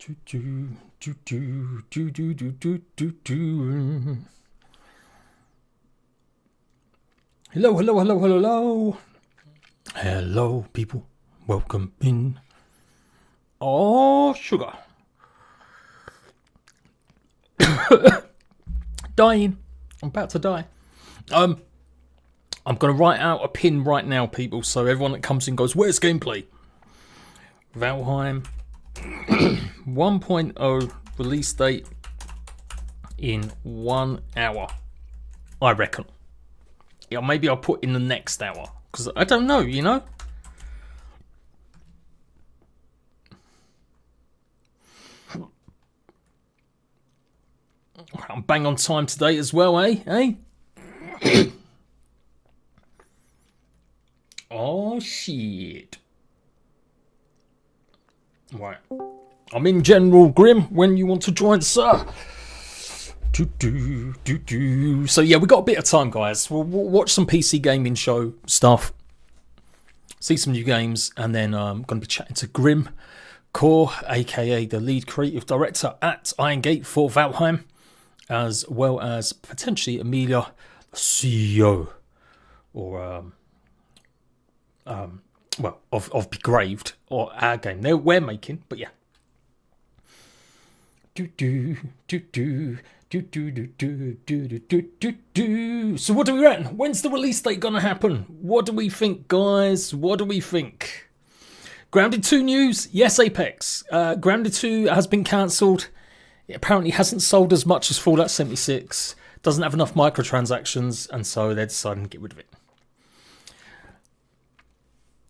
Do, do, do, do, do, do, do, do, do, do. Hello, hello, hello, hello, hello. Hello, people. Welcome in. Oh, sugar. Dying. I'm about to die. I'm going to write out a pin right now, people, so everyone that comes in goes, where's gameplay? Valheim 1.0 release date in 1 hour, I reckon. Yeah, maybe I'll put in the next hour, because I don't know, you know? I'm bang on time today as well, eh? Oh, shit. Right. I'm in General Grim when you want to join, sir. So, yeah, we got a bit of time, guys. We'll watch some PC gaming show stuff, see some new games, and then I'm going to be chatting to Grim Core, aka the lead creative director at Iron Gate for Valheim, as well as potentially Amelia, the CEO, or of Begraved, or our game we're making. But yeah. So what do we reckon? When's the release date gonna happen? What do we think, guys? What do we think? Grounded 2 news. Yes, Apex. Grounded 2 has been cancelled. It apparently hasn't sold as much as Fallout 76. Doesn't have enough microtransactions, and so they're deciding to get rid of it.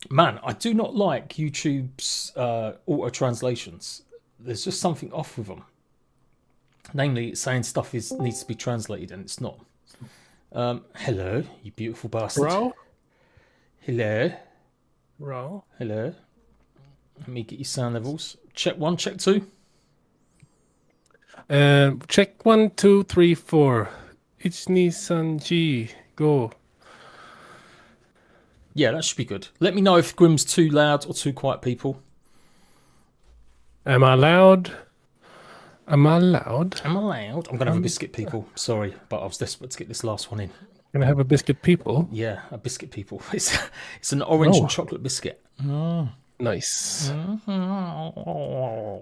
Man, I do not like YouTube's auto translations. There's just something off with them. Namely, it's saying stuff needs to be translated, and it's not. Hello, you beautiful bastard. Bro? Hello. Bro? Hello. Let me get your sound levels. Check 1, check 2. Check 1, 2, 3, 4. Ichni-san-ji. Go. Yeah, that should be good. Let me know if Grim's too loud or too quiet, people. Am I loud? Am I loud? Am I loud? I'm going to have a biscuit, people. Sorry, but I was desperate to get this last one in. Gonna have a biscuit, people? Yeah, a biscuit, people. It's an orange and chocolate biscuit. Nice. Mm.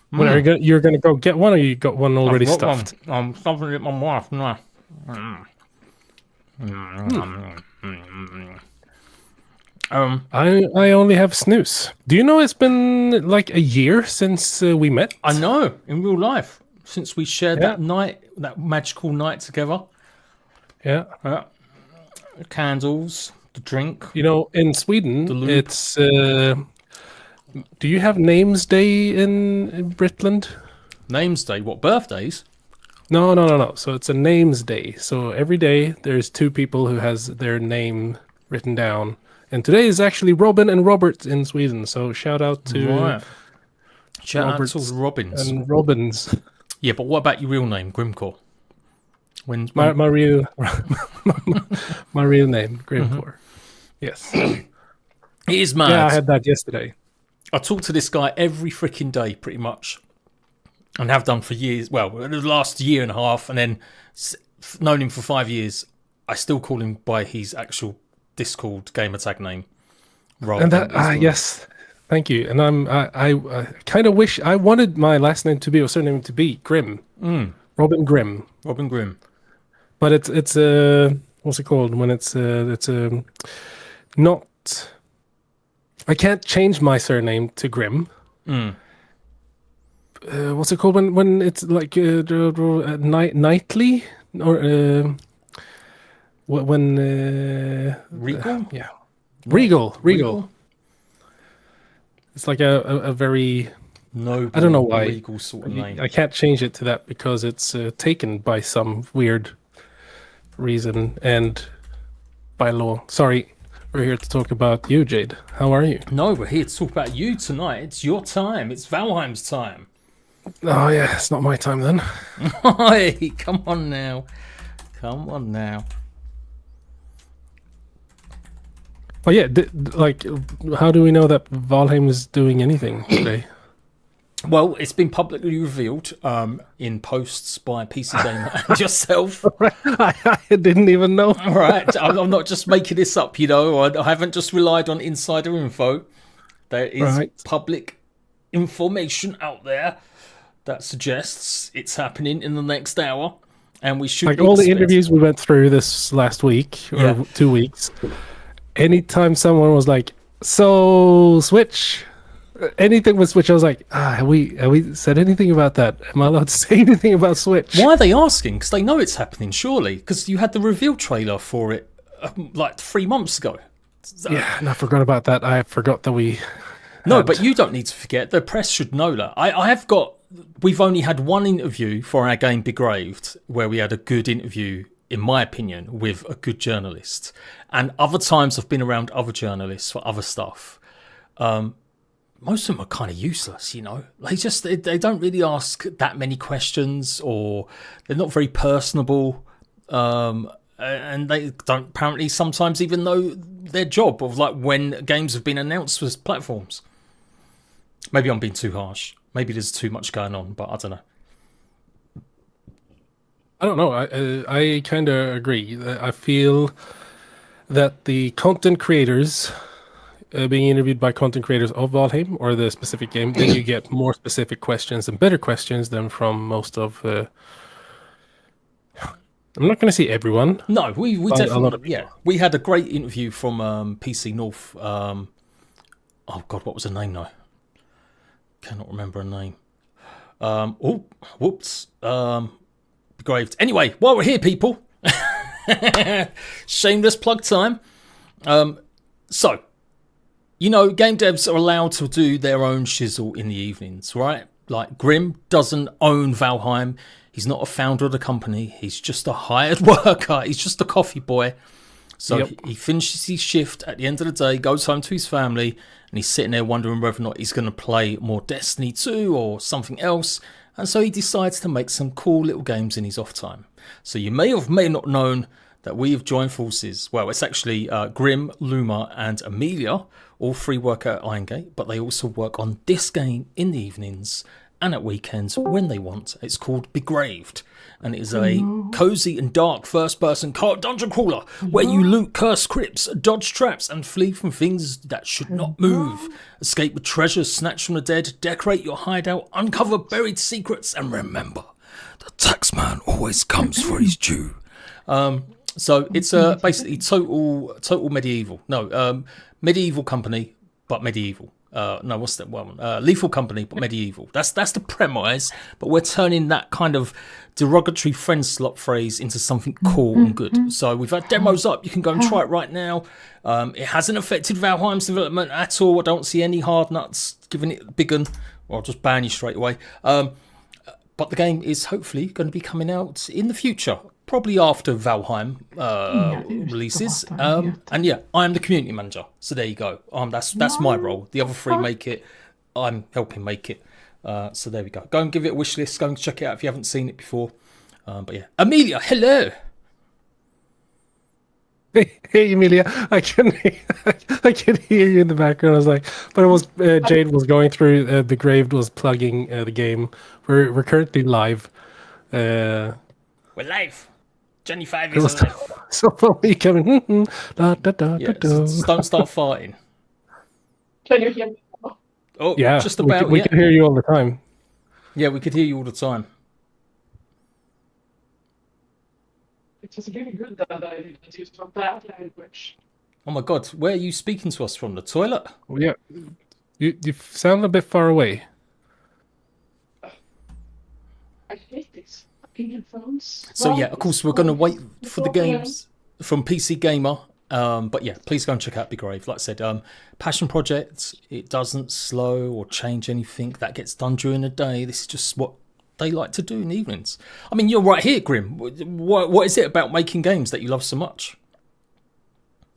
When are you're gonna go get one, or you got one already stuffed? I'm stuffing it in my mouth now. I only have snooze. Do you know it's been like a year since we met? I know, in real life, since we shared that night, that magical night together. Yeah. Candles, the drink. You know, in Sweden, it's. Do you have Names Day in Britland? Names Day? What, birthdays? No. So it's a Names Day. So every day there's 2 people who has their name written down. And today is actually Robin and Robert in Sweden. So shout out to shout out to Robins. And Robins. Yeah, but what about your real name, Grimcore? When my real my real name, Grimcore. Yes. It is mad. Yeah, I had that yesterday. I talk to this guy every freaking day, pretty much, and have done for years. Well, the last year and a half, and then known him for 5 years. I still call him by his actual Discord gamer tag name. And that, yes, thank you. And I kind of wish I wanted my last name to be, or surname to be Grimm. Robin Grimm. Robin Grimm. But it's what's it called when it's not. I can't change my surname to Grimm. What's it called when it's like nightly or when Regal? Yeah, Regal. It's like a very noble, I don't know why regal sort of name. I can't change it to that because it's taken by some weird reason and by law. Sorry. We're here to talk about you, Jade. How are you? No, we're here to talk about you tonight. It's your time. It's Valheim's time. Oh, yeah. It's not my time then. Hey, come on now. But yeah, like, how do we know that Valheim is doing anything today? Well, it's been publicly revealed in posts by PC Gamer and yourself. I didn't even know. All right, I'm not just making this up, you know. I haven't just relied on insider info. There is public information out there that suggests it's happening in the next hour, and we should like all the interviews we went through this last week or 2 weeks. Anytime someone was like, "So Switch," anything with Switch, I was like, have we said anything about that? Am I allowed to say anything about Switch? Why are they asking? Because they know it's happening, surely. Because you had the reveal trailer for it like 3 months ago. So, yeah, and I forgot about that. I forgot that we. No, but you don't need to forget. The press should know that. We've only had one interview for our game Begraved, where we had a good interview, in my opinion, with a good journalist. And other times I've been around other journalists for other stuff. Most of them are kind of useless, you know. They don't really ask that many questions, or they're not very personable. And they don't apparently sometimes even know their job of like when games have been announced as platforms. Maybe I'm being too harsh. Maybe there's too much going on, but I don't know. I don't know. I kind of agree. I feel that the content creators being interviewed by content creators of Valheim or the specific game, then you get more specific questions and better questions than from most of the. I'm not going to say everyone. No, we definitely we had a great interview from PC North. Oh God, what was her name now? Cannot remember her name. Whoops. Begraved. Anyway, while we're here, people, shameless plug time. So, you know, game devs are allowed to do their own shizzle in the evenings, right? Like Grim doesn't own Valheim. He's not a founder of the company. He's just a hired worker. He's just a coffee boy. So he finishes his shift at the end of the day, goes home to his family, and he's sitting there wondering whether or not he's going to play more Destiny 2 or something else. And so he decides to make some cool little games in his off time. So you may or may not known that we have joined forces. Well, it's actually Grim, Luma, and Amelia. All three work at Irongate, but they also work on this game in the evenings and at weekends when they want. It's called Begraved, and it is a cozy and dark first-person dungeon crawler where you loot cursed crypts, dodge traps, and flee from things that should not move. Escape with treasures snatched from the dead, decorate your hideout, uncover buried secrets, and remember, the taxman always comes for his due. So it's basically total medieval. No, medieval company, but medieval. No, what's that one? Lethal Company, but medieval. That's the premise, but we're turning that kind of derogatory friend slot phrase into something cool and good. So we've had demos up. You can go and try it right now. It hasn't affected Valheim's development at all. I don't see any hard nuts giving it a big one, or I'll just ban you straight away. But the game is hopefully going to be coming out in the future, probably after Valheim releases. And yeah, I am the community manager. So there you go. That's my role. The other three make it. I'm helping make it. So there we go. Go and give it a wish list. Go and check it out if you haven't seen it before. But yeah, Amelia, hello. Hey, Amelia, I can hear you in the background. I was like, but it was Jade was going through. Begraved was plugging the game. We're currently live. We're live. Jenny 5 is alive. So for me coming, Don't start farting. Can you hear me? Oh, yeah, just about. We can hear you all the time. Yeah, we could hear you all the time. It was really good that I didn't use some bad language. Oh my God, where are you speaking to us from? The toilet? Oh, yeah, you sound a bit far away. I hate this fucking headphones. So yeah, of course we're going to wait for the games from PC Gamer. But yeah, please go and check out Begraved. Like I said, passion project. It doesn't slow or change anything that gets done during the day. This is just what they like to do in the evenings. I mean, you're right here, Grim. What is it about making games that you love so much?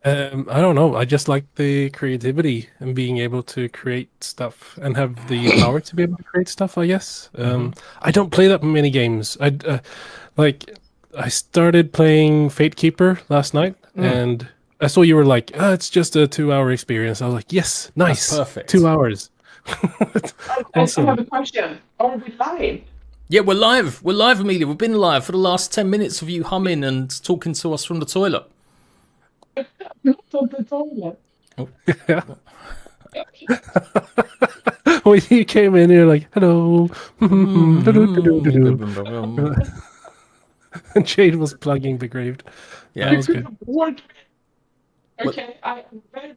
I don't know. I just like the creativity and being able to create stuff and have the power to be able to create stuff, I guess. I don't play that many games. I started playing Fate Keeper last night, and I saw you were like, it's just a 2-hour experience. I was like, yes, nice. That's perfect. 2 hours. I Awesome. have a question. Are we live? Yeah, we're live. We're live, Amelia. We've been live for the last 10 minutes of you humming and talking to us from the toilet. Not on the toilet. Yeah. When you came in, you're like, hello. And Jade was plugging the grave. Yeah. That was good. Okay, I am very.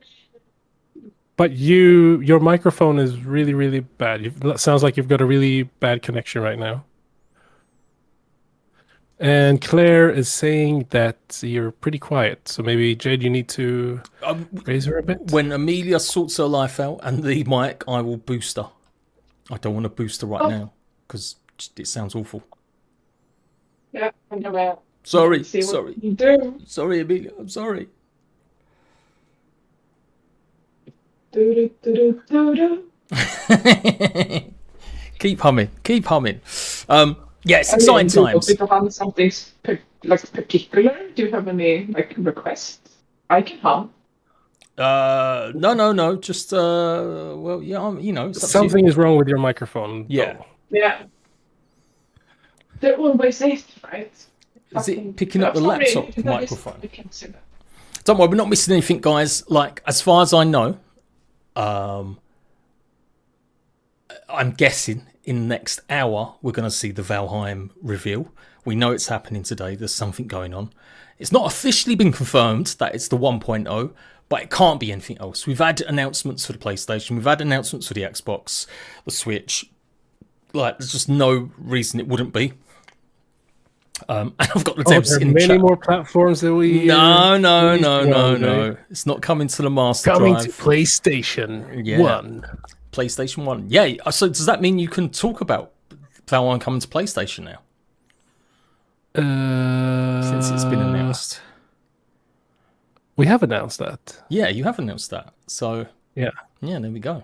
But your microphone is really, really bad. It sounds like you've got a really bad connection right now. And Claire is saying that you're pretty quiet. So maybe, Jade, you need to raise her a bit. When Amelia sorts her life out and the mic, I will boost her. I don't want to boost her right now because it sounds awful. Yeah, I'm gonna Sorry, see what sorry. you do. Sorry, Amelia. I'm sorry. Do-do-do-do-do-do. Keep humming. Keep humming. Yeah, it's I exciting mean, do you want times. me to hum something particular? Do you have any requests? I can hum. No. Just well, yeah. It's up to you. Something is wrong with your microphone. Yeah. though. Yeah. There always is, right? Is it picking up the Sorry, laptop that is- microphone? I can't say that. Don't worry, we're not missing anything, guys. Like, as far as I know, I'm guessing in the next hour we're going to see the Valheim reveal. We know it's happening today. There's something going on. It's not officially been confirmed that it's the 1.0, but it can't be anything else. We've had announcements for the PlayStation. We've had announcements for the Xbox, the Switch. Like, there's just no reason it wouldn't be. And I've got the devs there are in many chat. more platforms that we. No. It's not coming to the Master Coming Drive. to PlayStation Yeah. 1. PlayStation 1. Yeah, so does that mean you can talk about Valheim coming to PlayStation now? Since it's been announced. We have announced that. Yeah, you have announced that. So, Yeah. there we go.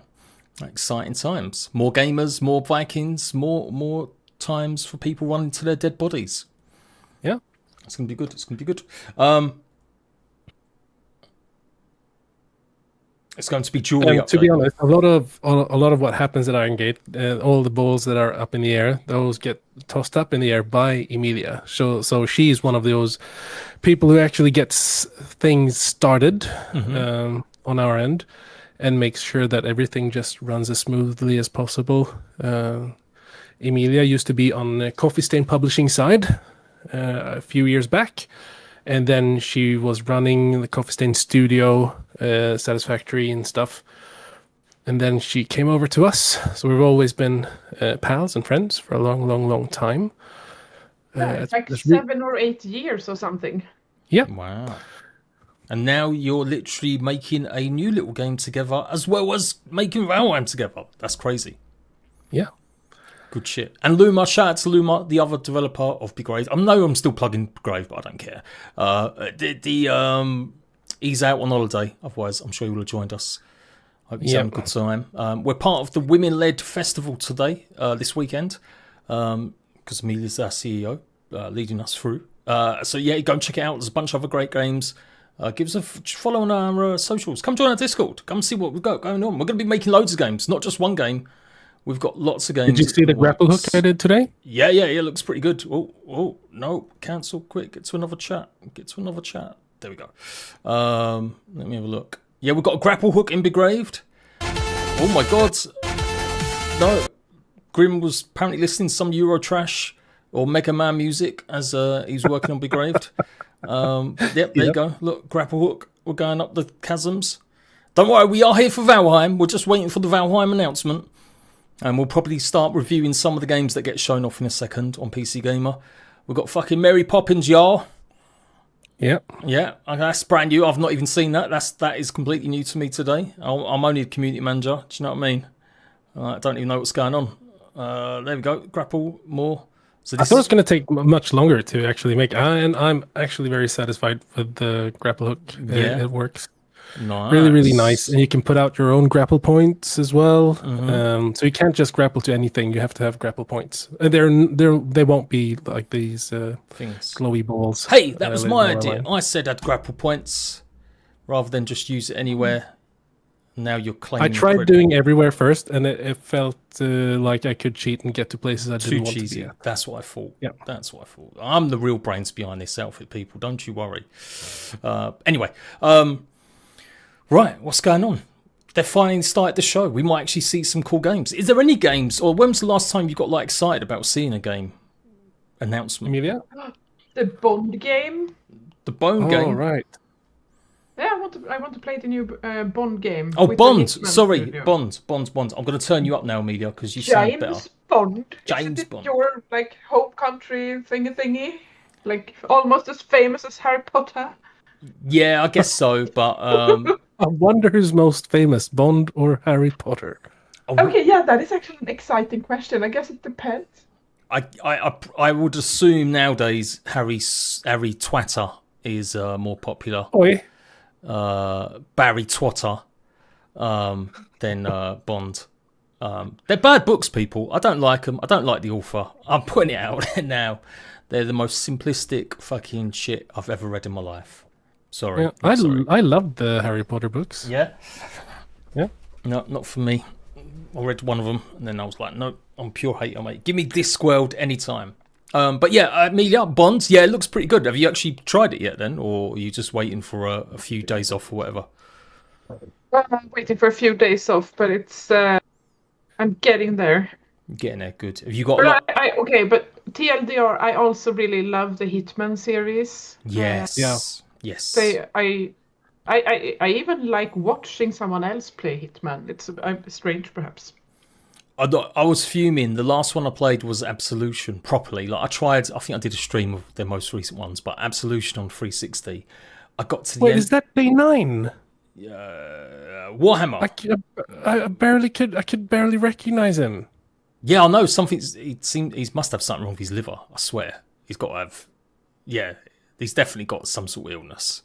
Exciting times. More gamers, more Vikings, more times for people running to their dead bodies. Yeah. It's going to be good. It's going to be good. It's going to be jewelry And to be update. honest, a lot of what happens at Iron Gate, all the balls that are up in the air, those get tossed up in the air by Emilia. So she's one of those people who actually gets things started on our end and makes sure that everything just runs as smoothly as possible. Emilia used to be on the Coffee Stain Publishing side a few years back. And then she was running the Coffee Stain studio, Satisfactory and stuff. And then she came over to us. So we've always been pals and friends for a long time. It's like that's re- 7 or 8 years or something. Yeah. Wow. And now you're literally making a new little game together as well as making Valheim together. That's crazy. Yeah. Good shit. And Luma, shout out to Luma, the other developer of Big Grave. I know I'm still plugging Grave, but I don't care. He's out on holiday. Otherwise, I'm sure he would have joined us. Hope he's having a good time. We're part of the women-led festival today, this weekend, because Amelia's our CEO, leading us through. So yeah, go and check it out. There's a bunch of other great games. Give us a follow on our socials. Come join our Discord. Come see what we've got going on. We're going to be making loads of games, not just one game. We've got lots of games. Did you see the grapple hook I did today? Yeah, it looks pretty good. Oh, no, cancel quick. Get to another chat. There we go. Let me have a look. Yeah, we've got a grapple hook in Begraved. Oh my god. No, Grim was apparently listening to some Euro trash or Mega Man music as he's working on Begraved. There you go. Look, grapple hook. We're going up the chasms. Don't worry, we are here for Valheim. We're just waiting for the Valheim announcement. And we'll probably start reviewing some of the games that get shown off in a second on PC Gamer. We've got fucking Mary Poppins, y'all. Yeah. Yeah, that's brand new. I've not even seen that. That is completely new to me today. I'm only a community manager. Do you know what I mean? I don't even know what's going on. There we go. Grapple more. So I thought it was going to take much longer to actually make. And I'm actually very satisfied with the grapple hook. Yeah. It works. Nice. Really nice. And you can put out your own grapple points as well. So you can't just grapple to anything. You have to have grapple points. They won't be like these things. glowy balls. Hey, that was my idea. Online. I said I'd grapple points rather than just use it anywhere. Now you're I claiming tried credit. doing everywhere first, and it felt like I could cheat and get to places I Too didn't want to cheesy. be at. That's what I thought. Yeah. That's what I thought. I'm the real brains behind this outfit, people. Don't you worry. Anyway, right, what's going on? They're finally started the show. We might actually see some cool games. Is there any games, or when was the last time you got like excited about seeing a game announcement? Amelia? The Bond game. The Bone Oh, game. right. Yeah, I want to play the new Bond game. Oh, with the Bond. Hitman Sorry, studio. Bond. I'm going to turn you up now, Amelia, because you sound better. James Bond. James Isn't it Bond. your like home country thingy? Like almost as famous as Harry Potter. Yeah, I guess so, but I wonder who's most famous, Bond or Harry Potter? Okay, yeah, that is actually an exciting question. I guess it depends. I would assume nowadays Harry Twatter is more popular. Oi. Barry Twatter than Bond. They're bad books, people. I don't like them. I don't like the author. I'm putting it out there now. They're the most simplistic fucking shit I've ever read in my life. Sorry. Yeah, I'm sorry. I loved the Harry Potter books. Yeah? Yeah. No, not for me. I read one of them and then I was like, no, I'm pure hater, mate. Give me Discworld anytime. But yeah, Amelia, Bond, yeah, it looks pretty good. Have you actually tried it yet then? Or are you just waiting for a few days off or whatever? I'm waiting for a few days off, but it's I'm getting there. Getting there, good. Have you got But a lot? okay, but TLDR, I also really love the Hitman series. Yes. Yeah. Yes. I even like watching someone else play Hitman. It's strange, perhaps. I was fuming. The last one I played was Absolution properly. Like I think I did a stream of their most recent ones, but Absolution on 360. I got to the Wait, end. is that day 9? Warhammer. I could barely recognize him. Yeah, I know he must have something wrong with his liver. I swear, he's got to have. Yeah, he's definitely got some sort of illness.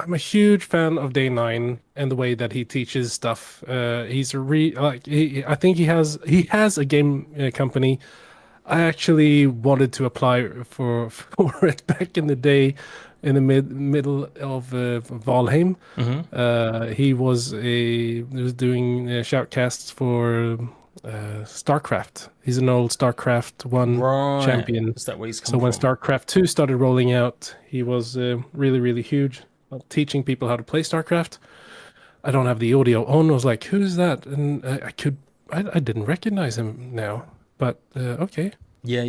I'm a huge fan of Day 9 and the way that he teaches stuff. He's I think he has a game company. I actually wanted to apply for it back in the day, in the middle of Valheim. Mm-hmm. He was doing shoutcasts for StarCraft. He's an old StarCraft 1 champion. Is that where he's So come when from? StarCraft 2 started rolling out, he was really, really huge, teaching people how to play StarCraft. I don't have the audio on. I was like, who's that? And I didn't recognize him now, but okay. Yeah.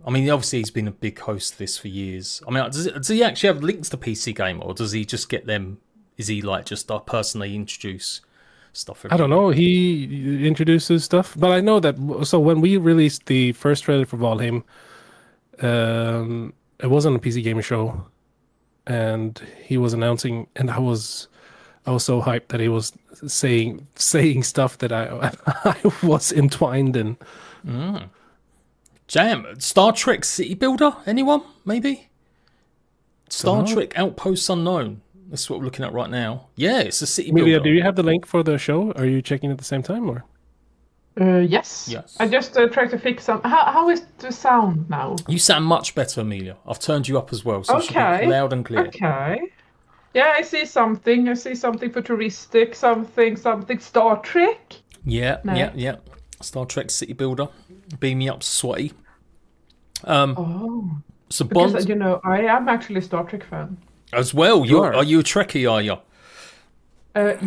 I mean, obviously he's been a big host of this for years. I mean, does he actually have links to PC Gamer, or does he just get them? Is he like just personally introduce stuff? I don't know. He introduces stuff, but I know that. So when we released the first trailer for Valheim, it wasn't a PC Gamer show, and he was announcing, and I was so hyped that he was saying stuff that I was entwined in. Jam, Star Trek City Builder? Anyone? Maybe? Star Trek Outposts Unknown. This is what we're looking at right now. Yeah, it's a city Amelia, builder. do you have the link for the show? Are you checking at the same time, or? Yes. Yes. I just tried to fix some. How is the sound now? You sound much better, Amelia. I've turned you up as well, so it should be loud and clear. Okay. Yeah, I see something. I see something futuristic. Something Star Trek. Yeah. Star Trek City Builder. Beam me up, sweaty. So Bond Because I am actually a Star Trek fan. as well. Are you a Trekkie? Are you?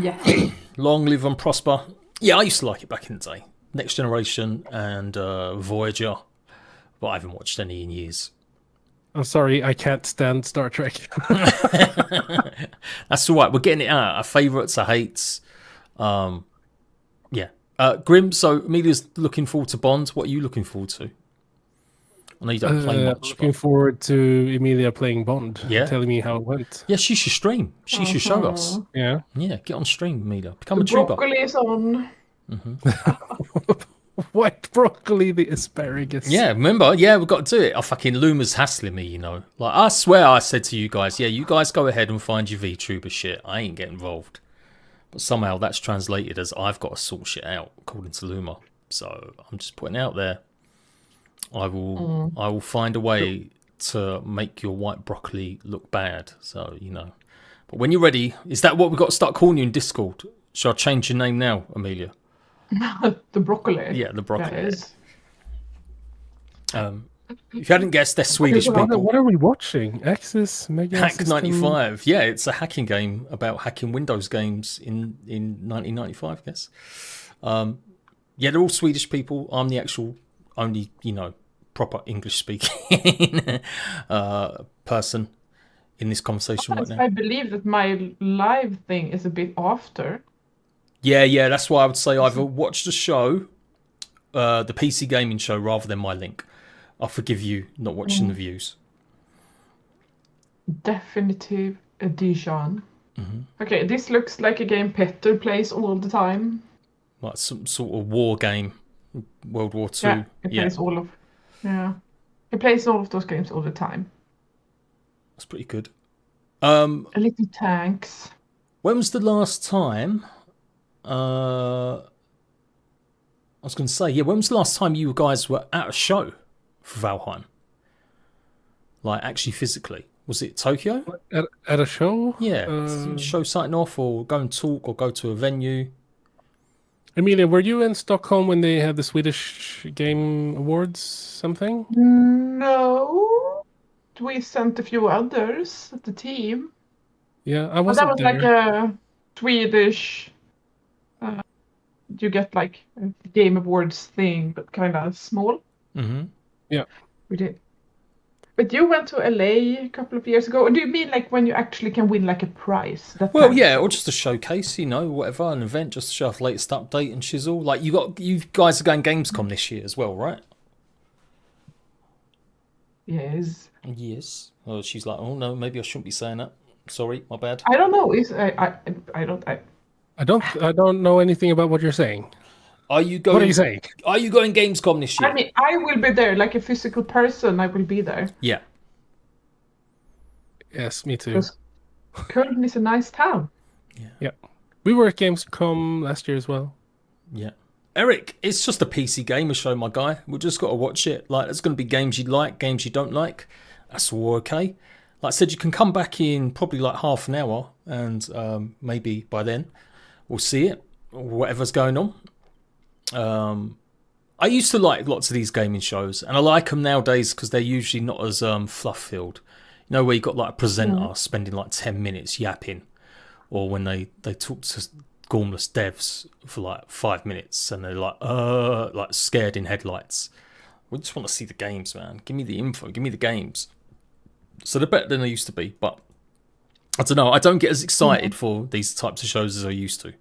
Yes. Long live and prosper. Yeah, I used to like it back in the day. Next Generation and Voyager, but I haven't watched any in years. I'm sorry, I can't stand Star Trek. That's all right. We're getting it out. Our favourites, our hates. Yeah. Grim, so Amelia's looking forward to Bond. What are you looking forward to? I know you don't play much. Looking forward to Emilia playing Bond. Yeah. Telling me how it went. Yeah, she should stream. She should show us. Yeah. Yeah, get on stream, Amelia. Become The a tuber. broccoli is on. White broccoli, the asparagus. Yeah, remember? Yeah, we've got to do it. Fucking Luma's hassling me, Like, I swear I said to you guys, yeah, you guys go ahead and find your VTuber shit. I ain't getting involved. But somehow that's translated as I've got to sort shit out, according to Luma. So I'm just putting it out there. I will find a way to make your white broccoli look bad. So, But when you're ready, is that what we've got to start calling you in Discord? Shall I change your name now, Amelia? The broccoli. Yeah, the broccoli. Yeah, it is. If you hadn't guessed, they're Swedish people. What are we watching? Axis Mega Hack System? 95. Yeah, it's a hacking game about hacking Windows games in 1995, I guess. Yeah, they're all Swedish people. I'm the actual only, proper English speaking person in this conversation right now. I believe that my live thing is a bit after. Yeah, that's why I would say either watch the show, the PC gaming show, rather than my link. I forgive you not watching the views. Definitive edition. Okay, this looks like a game Petter plays all the time. Like some sort of war game, World War II. Yeah, he plays all of. Yeah, he plays all of those games all the time. That's pretty good. A little tanks. When was the last time? I was going to say, when was the last time you guys were at a show for Valheim? Like, actually physically. Was it Tokyo? At a show? Yeah. Show something off, or go and talk, or go to a venue. Amelia, were you in Stockholm when they had the Swedish Game Awards something? No. We sent a few others at the team. Yeah, I But wasn't that was there. like a Swedish. You get like a Game Awards thing, but kind of small. Mm-hmm. Yeah. We did. But you went to LA a couple of years ago. Do you mean like when you actually can win like a prize? Well, yeah, or just a showcase, whatever, an event, just to show off the latest update and shizzle. Like you guys are going Gamescom this year as well, right? Yes. Yes. Oh, she's like, oh no, maybe I shouldn't be saying that. Sorry, my bad. I don't know. I don't know anything about what you're saying. Are you going? What are you saying? Are you going Gamescom this year? I mean, I will be there, like a physical person. I will be there. Yeah. Yes, me too. Because Köln is a nice town. Yeah. We were at Gamescom last year as well. Yeah. Eric, it's just a PC gamer show, my guy. We've just got to watch it. Like, there's going to be games you like, games you don't like. That's all okay. Like I said, you can come back in probably like half an hour, and maybe by then we'll see it, or whatever's going on. I used to like lots of these gaming shows, and I like them nowadays because they're usually not as fluff-filled. Where you got like a presenter spending like 10 minutes yapping, or when they talk to gormless devs for like 5 minutes and they're like scared in headlights. We just want to see the games, man. Give me the info, give me the games. So they're better than they used to be, but I don't know. I don't get as excited for these types of shows as I used to.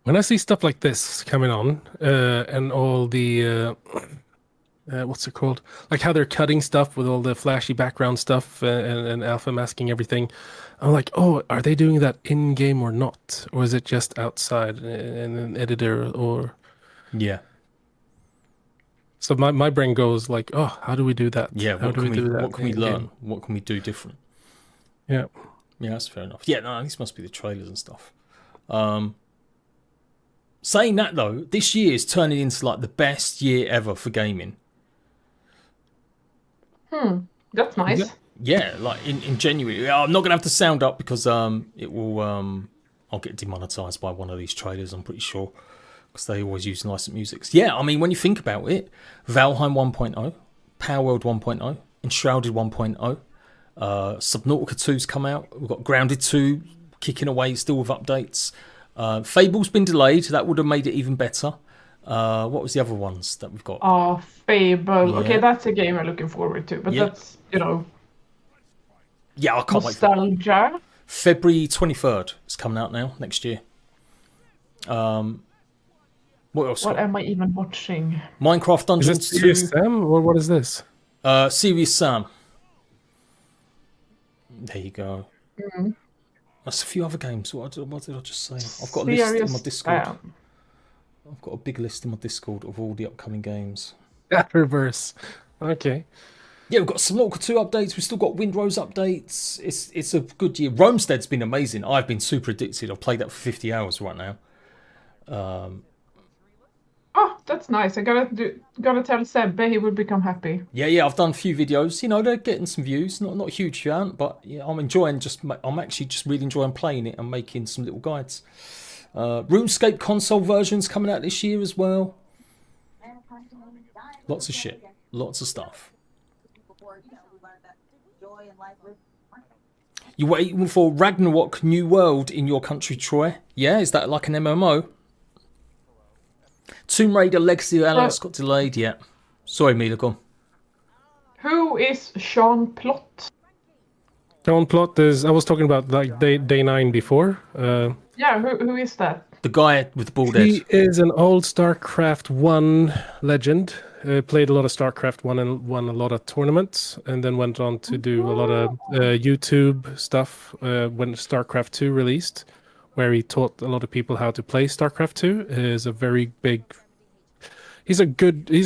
When I see stuff like this coming on, and all the what's it called? Like how they're cutting stuff with all the flashy background stuff and alpha masking everything. I'm like, oh, are they doing that in game or not, or is it just outside in an editor or? Yeah. So my brain goes like, oh, how do we do that? Yeah. How do we do that? What can we learn? What can we do different? Yeah. Yeah, that's fair enough. Yeah, no, these must be the trailers and stuff. Saying that though, this year is turning into like the best year ever for gaming. That's nice. Yeah, like in January. I'm not gonna have the sound up because it will I'll get demonetized by one of these trailers, I'm pretty sure, because they always use licensed music. Yeah, I mean, when you think about it, Valheim 1.0, Power World 1.0, Enshrouded 1.0, Subnautica 2's come out. We've got Grounded 2 kicking away still with updates. Fable's been delayed. That would have made it even better. What was the other ones that we've got? Oh, Fable. Yeah. Okay, that's a game I'm looking forward to. But Yeah. that's, Yeah, I can't wait for nostalgia. February 23rd. It's coming out now, next year. What else? What am I even watching? Minecraft Is Dungeons this Serious 2. Sam or what is this? Serious Sam. There you go. That's a few other games. What did I just say? I've got a list in my Discord. I've got a big list in my Discord of all the upcoming games. That reverse. Okay. Yeah, we've got some Subnautica 2 updates. We've still got Windrose updates. It's a good year. Roamstead's been amazing. I've been super addicted. I've played that for 50 hours right now. Oh, that's nice. I gotta tell Sebbe, he will become happy. Yeah, I've done a few videos. You know, they're getting some views, not a huge amount, but yeah, I'm enjoying. I'm actually just really enjoying playing it and making some little guides. RuneScape console versions coming out this year as well. Lots of shit, lots of stuff. You waiting for Ragnarok New World in your country, Troy? Yeah, is that like an MMO? Tomb Raider Legacy of Alice got delayed. Yeah, sorry, Mila, go on. Who is Sean Plott? Sean Plott is. I was talking about like day 9 before. Yeah, who is that? The guy with the bald head. He is an old StarCraft 1 legend. Played a lot of StarCraft 1 and won a lot of tournaments, and then went on to do a lot of YouTube stuff when StarCraft 2 released, where he taught a lot of people how to play StarCraft 2. Is a very big. He's a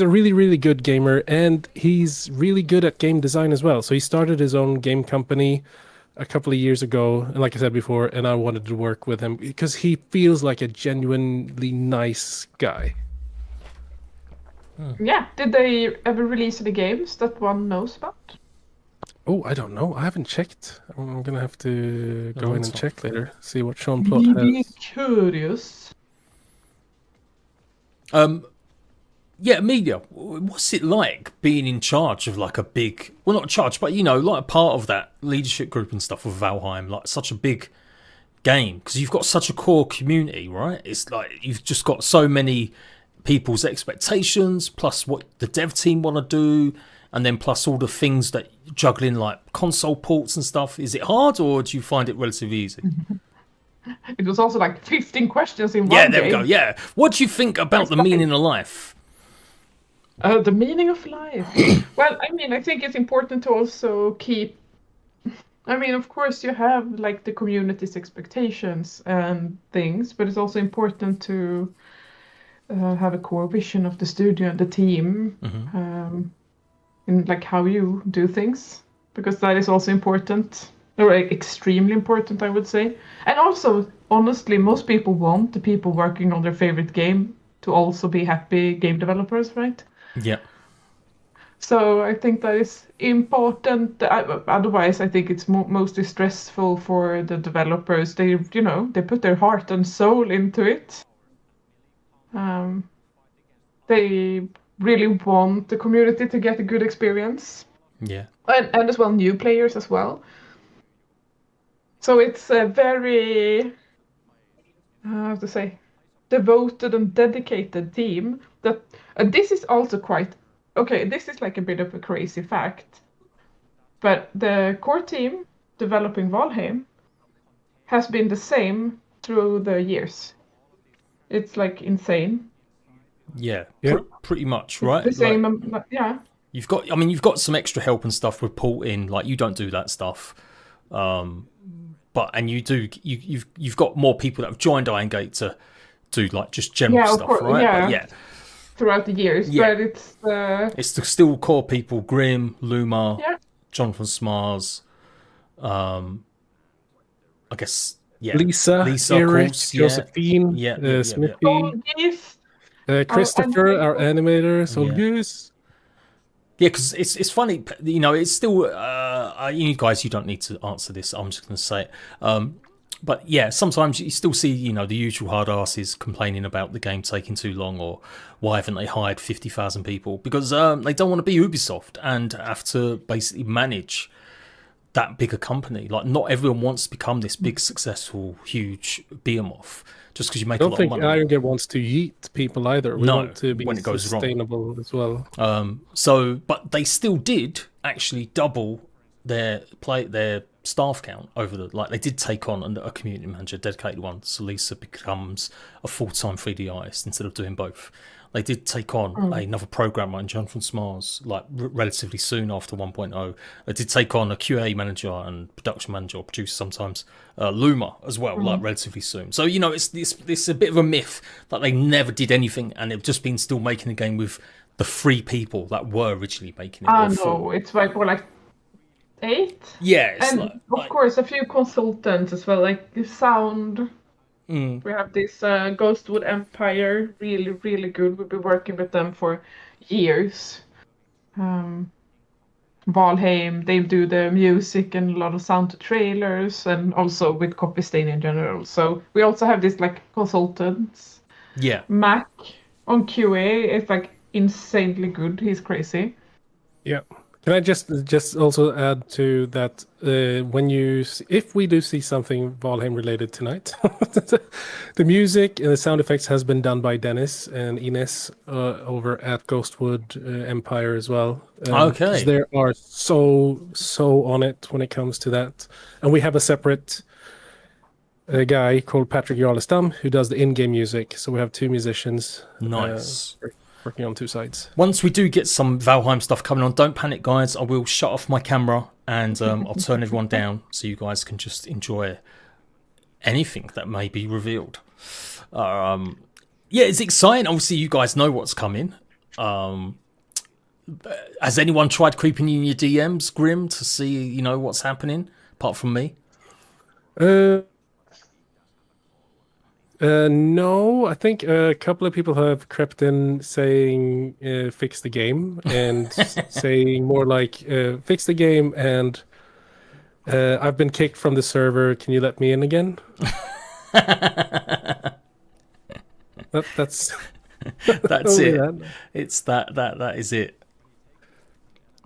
really, really good gamer, and he's really good at game design as well. So he started his own game company a couple of years ago, and like I said before, and I wanted to work with him because he feels like a genuinely nice guy. Yeah, did they ever release any games that one knows about? Oh, I don't know. I haven't checked. I'm gonna have to go in and check later, see what Sean Plott Be has. curious. Yeah, Amelia, what's it like being in charge of like a big, well, not charge, but you know, like a part of that leadership group and stuff with Valheim, like such a big game, because you've got such a core community, right? It's like you've just got so many people's expectations, plus what the dev team want to do, and then plus all the things that juggling like console ports and stuff. Is it hard, or do you find it relatively easy? It was also like 15 questions in one Yeah, there game. we go. Yeah, what do you think about the meaning of life? The meaning of life. Well, I mean, I think it's important to also keep. I mean, of course, you have like the community's expectations and things, but it's also important to have a core vision of the studio and the team, in like how you do things, because that is also important, or extremely important, I would say. And also, honestly, most people want the people working on their favorite game to also be happy game developers, right? Yeah. So I think that is important. Otherwise, I think it's mostly stressful for the developers. They put their heart and soul into it. They really want the community to get a good experience. Yeah. And as well, new players as well. So it's a very, how to say, devoted and dedicated team. That this is also quite okay. This is like a bit of a crazy fact, but the core team developing Valheim has been the same through the years. It's like insane. Yeah. Pretty much, right? The same, like, yeah. You've got some extra help and stuff with porting. Like you don't do that stuff, but you do. You've got more people that have joined Iron Gate to do like just general stuff, right? Yeah. But yeah. Throughout the years, Yeah. but it's the still core people: Grim, Luma, yeah. Jonathan Smars. I guess Lisa, of Eric, course, Josephine, Smithy, Christopher, our animator, Solgus. Yeah, because it's funny, you know. It's still you guys. You don't need to answer this. I'm just going to say it. But yeah, sometimes you still see, you know, the usual hard asses complaining about the game taking too long, or why haven't they hired 50,000 people? Because they don't want to be Ubisoft and have to basically manage that bigger company. Like, not everyone wants to become this big, successful, huge behemoth just because you make a lot of money. I don't think Iron Gate wants to yeet people either. We want to be when it goes sustainable wrong as well. But they still did actually double their staff count over they did take on a community manager, dedicated one, so Lisa becomes a full-time 3D artist instead of doing both. They did take on another programmer in Jonathan Smars, like relatively soon after 1.0. They did take on a QA manager and production manager or producer sometimes, Luma as well, like relatively soon. So, you know, it's a bit of a myth that they never did anything and they've just been still making the game with the 3 people that were originally making it. No, it's like more like 8. Yeah, and of course a few consultants as well, like the sound We have this Ghostwood Empire, really, really good. We've been working with them for years. Valheim, they do the music and a lot of sound to trailers, and also with Copy Stain in general. So we also have this like consultants. Yeah. Mac on QA is like insanely good. He's crazy. Yeah. Can I just also add to that if we do see something Valheim related tonight, the music and the sound effects has been done by Dennis and Ines over at Ghostwood Empire as well. 'Cause Okay. they are so on it when it comes to that, and we have a separate guy called Patrick Jarlestam who does the in-game music. So we have two musicians. Nice. Working on two sides. Once we do get some Valheim stuff coming on, don't panic, guys. I will shut off my camera and I'll turn everyone down so you guys can just enjoy anything that may be revealed. Yeah, it's exciting. Obviously, you guys know what's coming. Has anyone tried creeping in your DMs, Grim, to see what's happening apart from me? No, I think a couple of people have crept in saying fix the game and saying more like fix the game and I've been kicked from the server. Can you let me in again? That's That's it. that. It's that is it.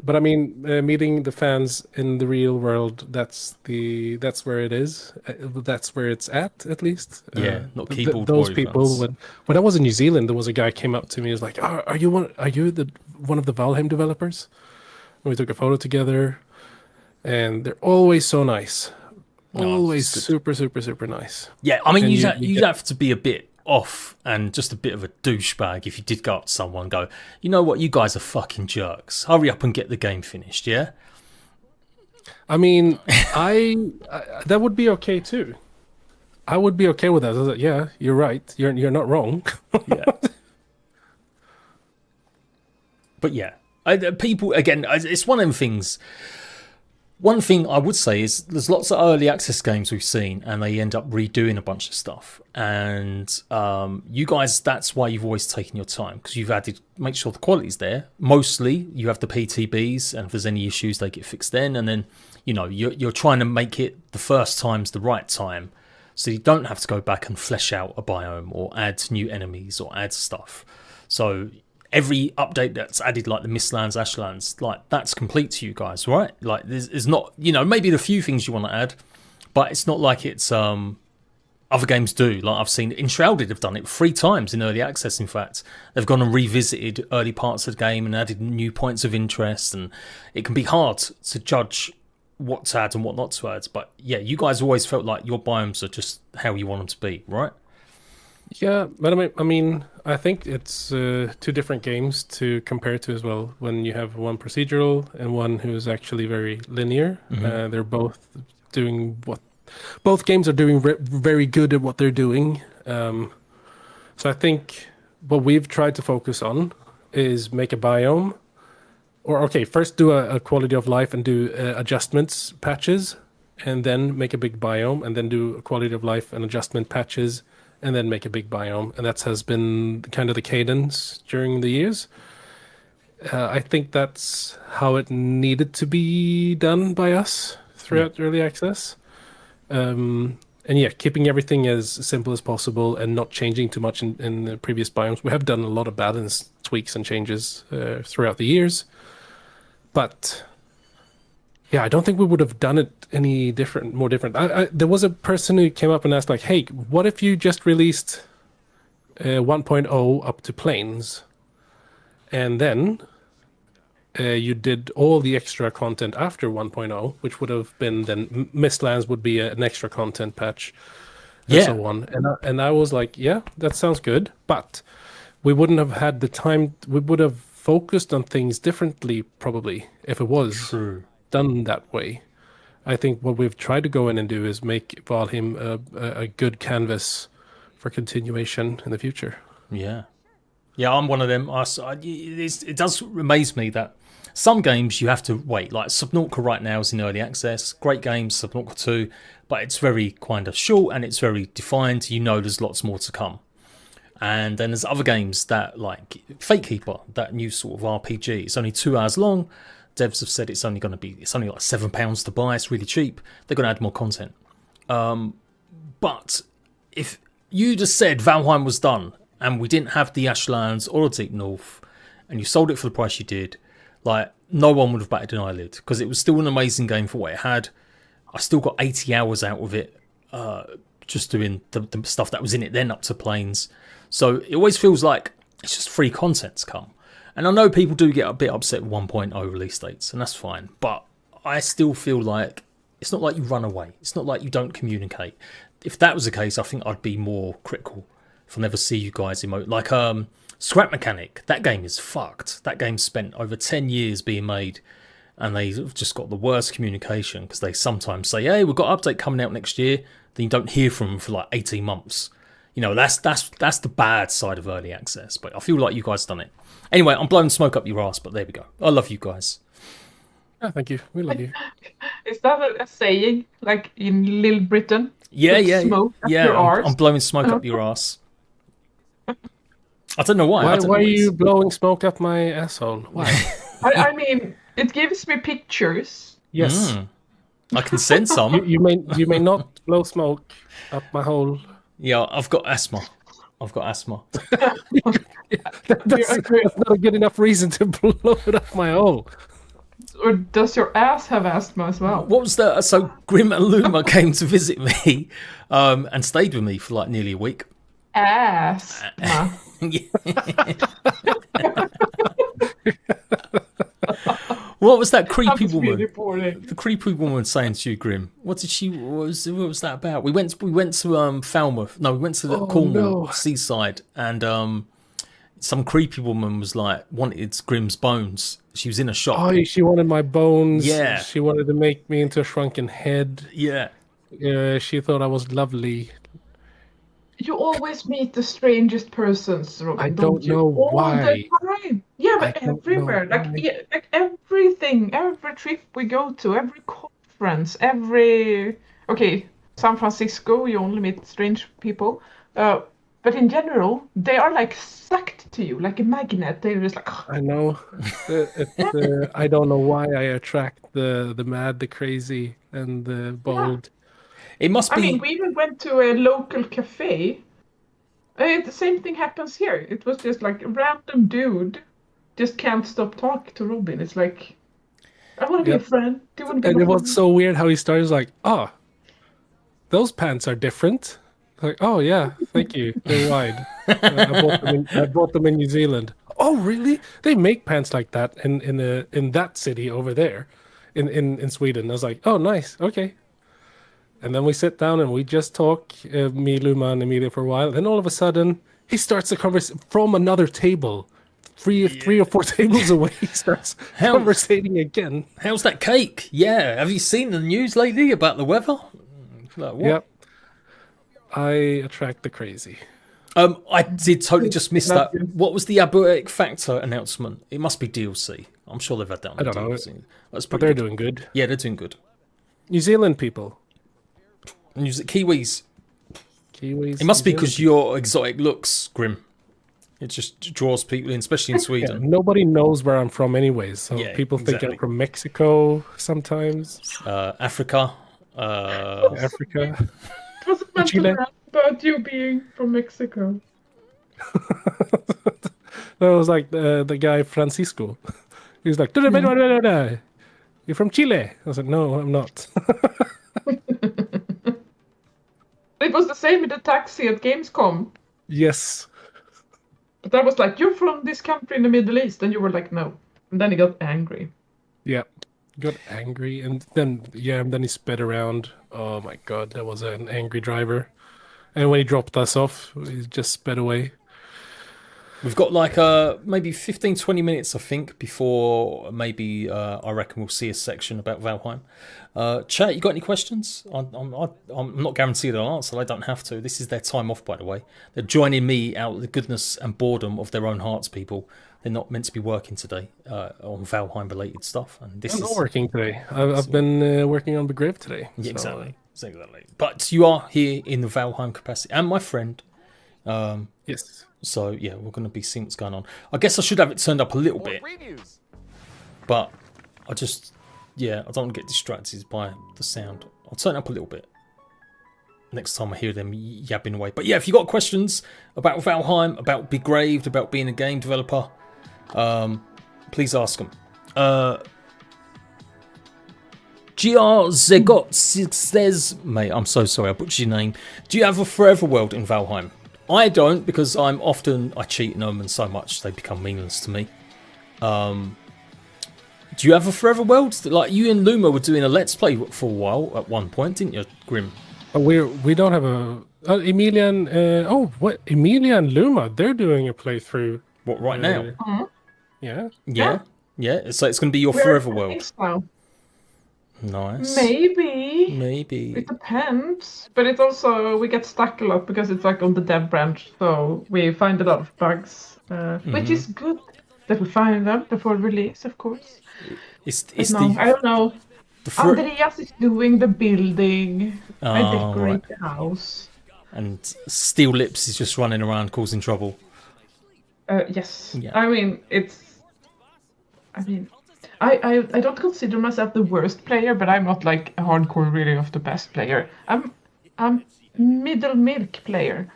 But I mean, meeting the fans in the real world, that's where it is. That's where it's at least. Yeah, not keyboard those warrior people. fans. When I was in New Zealand, there was a guy came up to me. He was like, "Are you one of the Valheim developers?" And we took a photo together, and they're always so nice. Always that's good. super nice. Yeah, I mean, And you'd have to be a bit off and just a bit of a douchebag if you did go up to someone and go, you know what, you guys are fucking jerks. Hurry up and get the game finished, yeah? I mean, I that would be okay too. I would be okay with that. I was like, yeah, you're right. You're not wrong. Yeah. But yeah, people, again, it's one of them things. One thing I would say is there's lots of early access games we've seen and they end up redoing a bunch of stuff. And you guys, that's why you've always taken your time, because you've make sure the quality's there. Mostly you have the PTBs, and if there's any issues, they get fixed then. And then, you're trying to make it the first time's the right time. So you don't have to go back and flesh out a biome or add new enemies or add stuff. So every update that's added, like the Mistlands, Ashlands, like that's complete to you guys, right? Like there's not, maybe the few things you want to add, but it's not like it's other games do. Like I've seen Enshrouded have done it 3 times in early access. In fact, they've gone and revisited early parts of the game and added new points of interest, and it can be hard to judge what to add and what not to add. But yeah, you guys always felt like your biomes are just how you want them to be, right? Yeah, but I mean, I think it's 2 different games to compare to as well. When you have one procedural and one who's actually very linear, they're both doing both games are doing very good at what they're doing. So I think what we've tried to focus on is make a biome, or first do a quality of life and do adjustments patches, and then make a big biome, and then do a quality of life and adjustment patches, and then make a big biome. And that has been kind of the cadence during the years. I think that's how it needed to be done by us throughout early access. And yeah, keeping everything as simple as possible and not changing too much in the previous biomes. We have done a lot of balance tweaks and changes throughout the years. But yeah, I don't think we would have done it any more different. There was a person who came up and asked, like, hey, what if you just released 1.0 up to planes, and then you did all the extra content after 1.0, which would have been then Mistlands would be an extra content patch, and so on. And I was like, yeah, that sounds good, but we wouldn't have had the time. We would have focused on things differently, probably, if it was done that way. I think what we've tried to go in and do is make Valheim a good canvas for continuation in the future. Yeah, I'm one of them. It does amaze me that Some games you have to wait. Like Subnautica right now is in early access. Great game, Subnautica 2, but it's very kind of short and it's very defined. You know there's lots more to come. And then there's other games that like Fate Keeper, that new sort of RPG. It's only 2 hours long. Devs have said it's only like £7 to buy. It's really cheap. They're going to add more content. But if you just said Valheim was done and we didn't have the Ashlands or the Deep North, and you sold it for the price you did, like no one would have batted an eyelid, because it was still an amazing game for what it had. I still got 80 hours out of it, just doing the stuff that was in it, then up to planes. So it always feels like it's just free content to come. And I know people do get a bit upset with 1.0 release dates, and that's fine. But I still feel like it's not like you run away. It's not like you don't communicate. If that was the case, I think I'd be more critical if I never see you guys emote. Like Scrap Mechanic, that game is fucked. That game spent over 10 years being made, and they've just got the worst communication, because they sometimes say, hey, we've got an update coming out next year. Then you don't hear from them for like 18 months. You know, that's the bad side of early access. But I feel like you guys done it. Anyway, I'm blowing smoke up your ass, but there we go. I love you guys. Oh, thank you. We love you. Is that a saying, like in Little Britain? Yeah. Smoke up your arse? I'm blowing smoke up your ass. I don't know why. Why are you blowing smoke up my asshole? Why? I mean, it gives me pictures. Yes. I can send some. You may not blow smoke up my hole. Yeah, I've got asthma. That's not a good enough reason to blow it up my hole. Or does your ass have asthma as well? What was that? So Grim and Luma came to visit me and stayed with me for like nearly a week. Asthma. What was that creepy woman? Really The creepy woman saying to you, Grim. What was that about? We went to Falmouth. No, we went to the Cornwall seaside, and some creepy woman was like wanted Grim's bones. She was in a shop. Oh, she wanted my bones. Yeah. She wanted to make me into a shrunken head. Yeah. She thought I was lovely. You always meet the strangest persons, Robin. I don't know why. All the time. Yeah, but everywhere. Like everything, every trip we go to, every conference, San Francisco, you only meet strange people. But in general, they are like sucked to you, like a magnet. They're just like. I know. I don't know why I attract the mad, the crazy, and the bold. Yeah. It must be. I mean, we even went to a local cafe. The same thing happens here. It was just like a random dude just can't stop talking to Robin. It's like, I want to be a friend. Do you want to be And my it was friend? so weird how he started like, those pants are different. Like, oh yeah, thank you. They're wide. I bought them in New Zealand. Oh really? They make pants like that in that city over there, in Sweden. I was like, oh nice, okay. And then we sit down and we just talk, me, Luma, and Emilia for a while. Then all of a sudden, he starts a conversation from another table, three or four tables away. He starts conversating again. How's that cake? Yeah. Have you seen the news lately about the weather? Like, what? Yep. I attract the crazy. I did totally just miss that. What was the Abertic Factor announcement? It must be DLC. I'm sure they've had that on I don't DLC. know. That's But they're doing good. Yeah, they're doing good. New Zealand people. Kiwis. Kiwis. It must be because your exotic looks, Grim. It just draws people in, especially in Sweden. Yeah, nobody knows where I'm from anyways. So Yeah, people think exactly. I'm from Mexico sometimes. Africa. Africa. It wasn't meant to Chile. rap about you being from Mexico. That was like the guy Francisco. He was like, you're from Chile. I was like, no, I'm not. It was the same in the taxi at Gamescom. Yes. But I was like, you're from this country in the Middle East. And you were like, no. And then he got angry. Yeah. Got angry and then he sped around. Oh my god, that was an angry driver. And when he dropped us off, he just sped away. We've got like maybe 15, 20 minutes, I think, before maybe I reckon we'll see a section about Valheim. Chat, you got any questions? I'm not guaranteed they'll answer. They don't have to. This is their time off, by the way. They're joining me out of the goodness and boredom of their own hearts, people. they're not meant to be working today on Valheim related stuff. And this I'm is not working today. I've been working on the grave today. yeah, so, exactly. But you are here in the Valheim capacity, and my friend. yes. So yeah, we're going to be seeing what's going on. I guess I should have it turned up a little bit, but I don't want to get distracted by the sound. I'll turn it up a little bit next time I hear them yabbing away. But yeah, if you got questions about Valheim, about Begraved, about being a game developer, please ask them. GR Zegot says, mate, I'm so sorry I butchered your name. Do you have a forever world in Valheim? I don't, because I cheat in them, and so much they become meaningless to me. Do you have a forever world? Like you and Luma were doing a let's play for a while at one point, didn't you, Grim? We don't have a Emilia and Emilia and Luma, they're doing a playthrough. What, right now? Yeah. Yeah. So it's going to be your forever world. Now. Nice. Maybe. It depends. But it's also, we get stuck a lot because it's like on the dev branch. So we find a lot of bugs, which is good that we find them before release, of course. I don't know. Andreas is doing the building. I decorate the house. And Steel Lips is just running around causing trouble. Yes. Yeah. I don't consider myself the worst player, but I'm not like a hardcore really of the best player. I'm middle milk player.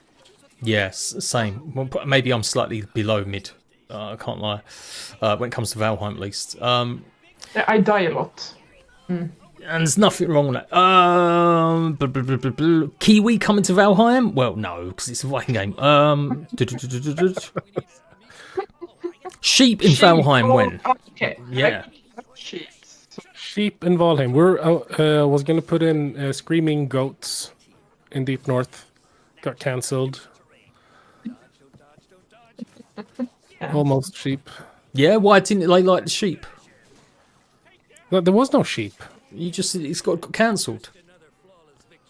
Yes, same. Well, maybe I'm slightly below mid. I can't lie. When it comes to Valheim, at least. I die a lot. And there's nothing wrong with that. Kiwi coming to Valheim? Well, no, because it's a Viking game. Sheep in Valheim when? Okay. Yeah. Sheep in Valheim. Was going to put in Screaming Goats in Deep North. Got cancelled. Almost sheep. Yeah, why didn't they like the sheep? No, there was no sheep. It's got cancelled.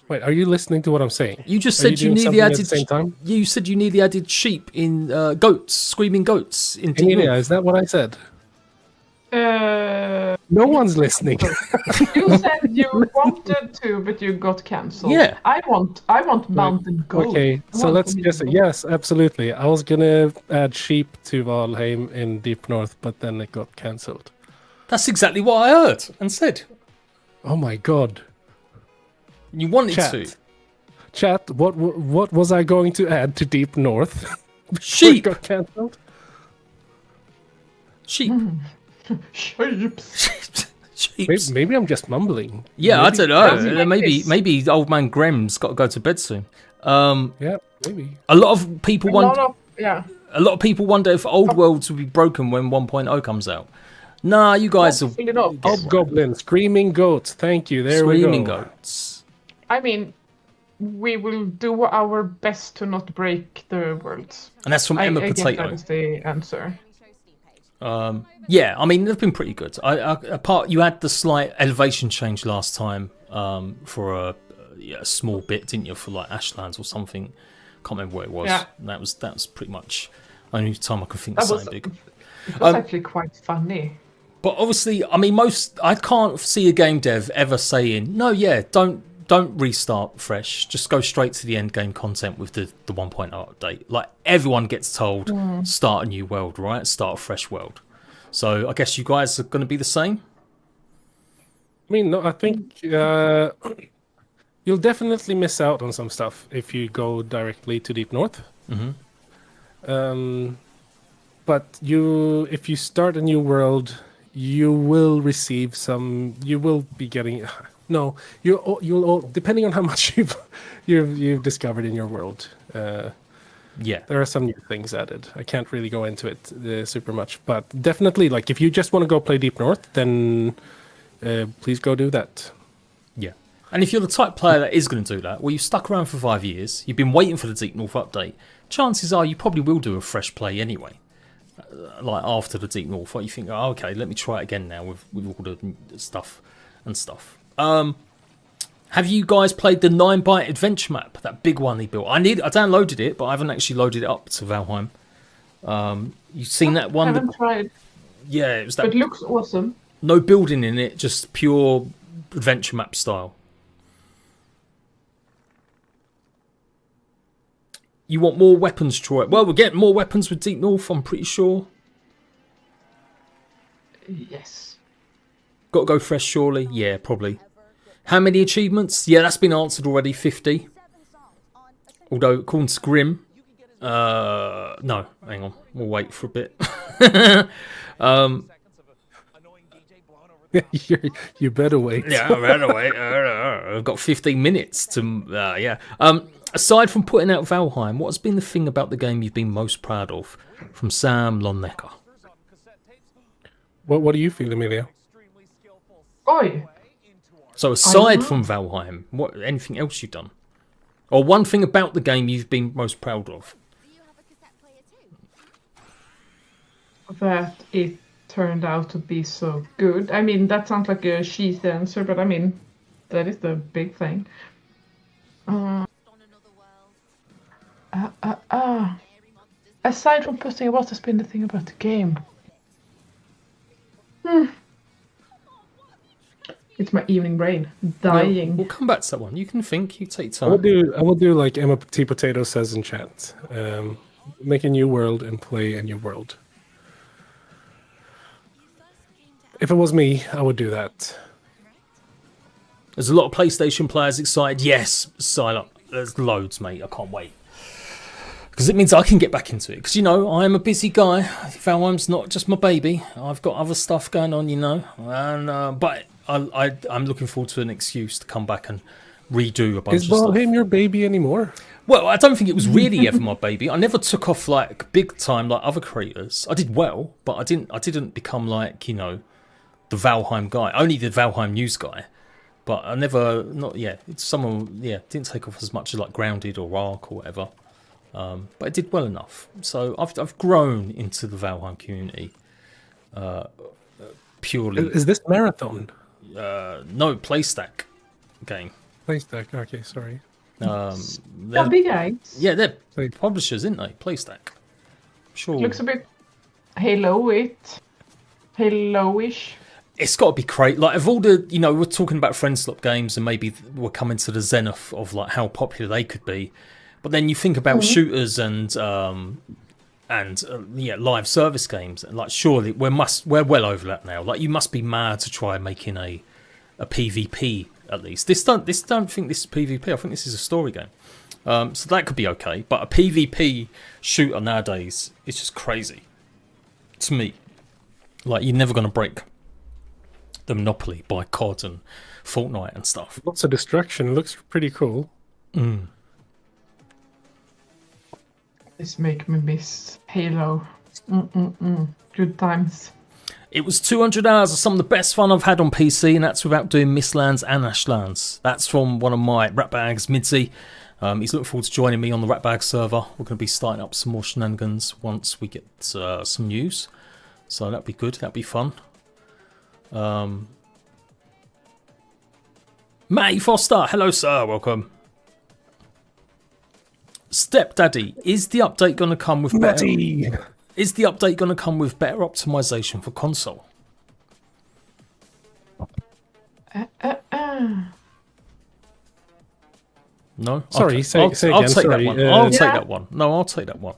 Wait, are you listening to what I'm saying? You just said you nearly added. At the same time? You said you nearly added sheep in goats, screaming goats in. Emilia, is that what I said? No one's listening. You said you wanted to, but you got cancelled. Yeah. I want mountain goat. Okay, so let's just say yes, absolutely. I was gonna add sheep to Valheim in Deep North, but then it got cancelled. That's exactly what I heard and said. Oh my god. You wanted to. Chat, what was I going to add to Deep North? Sheep. Got cancelled? Sheep. Sheep. Maybe I'm just mumbling. Yeah, maybe. I don't know. Maybe old man Grem's got to go to bed soon. Yeah, maybe. A lot of people wonder. A lot of people wonder if old worlds will be broken when 1.0 comes out. Nah, you guys are. Hobgoblin, Screaming Goats. Thank you. There we go. Screaming Goats. I mean, we will do our best to not break the worlds. And that's from Emma I Potato. guess that is the answer. Yeah, I mean they've been pretty good. Apart, you had the slight elevation change last time for a small bit, didn't you? For like Ashlands or something. Can't remember where it was. Yeah. That was pretty much the only time I can think of something big. It was actually quite funny. But obviously, I mean, I can't see a game dev ever saying no. Yeah, don't restart fresh. Just go straight to the end game content with the 1.0 update. Like everyone gets told, start a new world, right? Start a fresh world. So I guess you guys are going to be the same. I mean, no, I think you'll definitely miss out on some stuff if you go directly to Deep North. But if you start a new world, you will receive some. You will be getting. No, you'll depending on how much you've discovered in your world. Yeah, there are some new things added. I can't really go into it super much, but definitely, like if you just want to go play Deep North, then please go do that. Yeah, and if you're the type of player that is going to do that, well, you've stuck around for 5 years, you've been waiting for the Deep North update. Chances are you probably will do a fresh play anyway. Like after the Deep North, you think, oh, okay, let me try it again now with all the stuff and stuff. Have you guys played the 9-byte adventure map? That big one they built. I downloaded it, but I haven't actually loaded it up to Valheim. You've seen that one? Haven't tried, Yeah, it was but that. looks awesome. No building in it, just pure adventure map style. You want more weapons, Troy? Well, we're getting more weapons with Deep North, I'm pretty sure. Yes. Got to go fresh, surely? Yeah, probably. How many achievements? Yeah, that's been answered already, 50. Although, according to Grim... no, hang on. We'll wait for a bit. You better wait. Yeah, right away. I've got 15 minutes to... yeah. Aside from putting out Valheim, what has been the thing about the game you've been most proud of? From Sam Lonnecker. What do you feel, Emilio? Oi! So aside from Valheim, what anything else you've done? Or one thing about the game you've been most proud of? That it turned out to be so good. I mean, that sounds like a sheath answer, but I mean, that is the big thing. Aside from putting, what has been the thing about the game? It's my evening brain dying. We'll come back to that one. You can think. You take I will time. do like Emma T Potato says in chat. Make a new world and play a new world. If it was me, I would do that. There's a lot of PlayStation players excited. Yes, sign up. There's loads, mate. I can't wait. Because it means I can get back into it. Because, you know, I am a busy guy. Valheim's not just my baby. I've got other stuff going on, you know. And but I'm looking forward to an excuse to come back and redo a bunch of stuff. Is Valheim your baby anymore? Well, I don't think it was really ever my baby. I never took off like big time like other creators. I did well, but I didn't become like, you know, the Valheim guy. Only the Valheim news guy. But I never, it's someone, didn't take off as much as like Grounded or Ark or whatever. But I did well enough. So I've grown into the Valheim community. Purely. Is this Marathon? No, PlayStack game. PlayStack, okay, sorry. They're big guys. Yeah, they're publishers, isn't they? PlayStack. Sure. Looks a bit Halo-ish. It's got to be great. Like, of all the, you know, we're talking about friend slot games and maybe we're coming to the zenith of like how popular they could be. But then you think about shooters and live service games. And like, surely we're well over that now. Like, you must be mad to try making a PvP at least. Don't think this is PvP. I think this is a story game. So that could be okay. But a PvP shooter nowadays is just crazy to me. Like, you're never going to break the monopoly by COD and Fortnite and stuff. Lots of destruction. It looks pretty cool. This make me miss Halo. Good times. It was 200 hours of some of the best fun I've had on PC, and that's without doing Mistlands and Ashlands. That's from one of my Ratbags, Midsy. He's looking forward to joining me on the Ratbag server. We're going to be starting up some more shenanigans once we get some news. So that'd be good. That'd be fun. Matty Foster, hello sir, welcome. Stepdaddy, is the update going to come with better? Is the update going to come with better optimization for console? No. Sorry, I'll say I'll again. take Sorry. that one. I'll take that one. No, I'll take that one.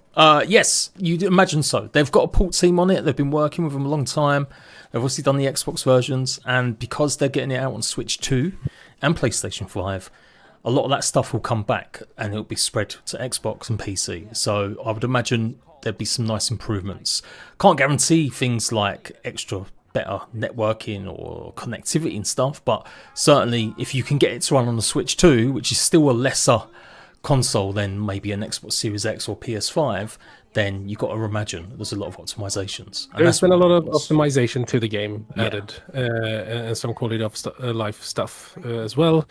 Yes, you'd imagine so. They've got a port team on it. They've been working with them a long time. They've obviously done the Xbox versions, and because they're getting it out on Switch 2 and PlayStation 5, a lot of that stuff will come back and it'll be spread to Xbox and PC. So I would imagine there'd be some nice improvements. Can't guarantee things like extra better networking or connectivity and stuff, but certainly if you can get it to run on the Switch 2, which is still a lesser console than maybe an Xbox Series X or PS5, then you've got to imagine there's a lot of optimizations. And there's been a lot of optimization to the game added, and some quality of life stuff as well.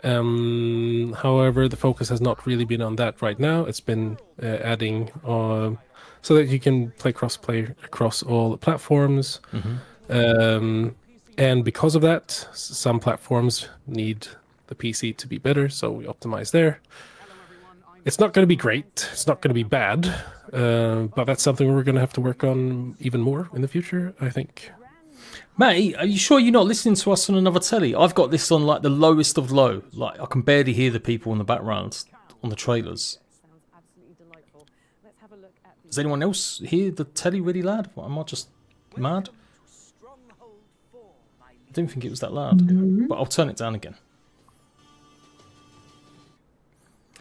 However, the focus has not really been on that right now. It's been adding so that you can play cross-play across all the platforms. And because of that, some platforms need the PC to be better, so we optimize there. It's not going to be great. It's not going to be bad. But that's something we're going to have to work on even more in the future, I think. Matty, are you sure you're not listening to us on another telly? I've got this on like the lowest of low. Like I can barely hear the people in the background on the trailers. Does anyone else hear the telly really loud? Am I just mad? I didn't think it was that loud, but I'll turn it down again.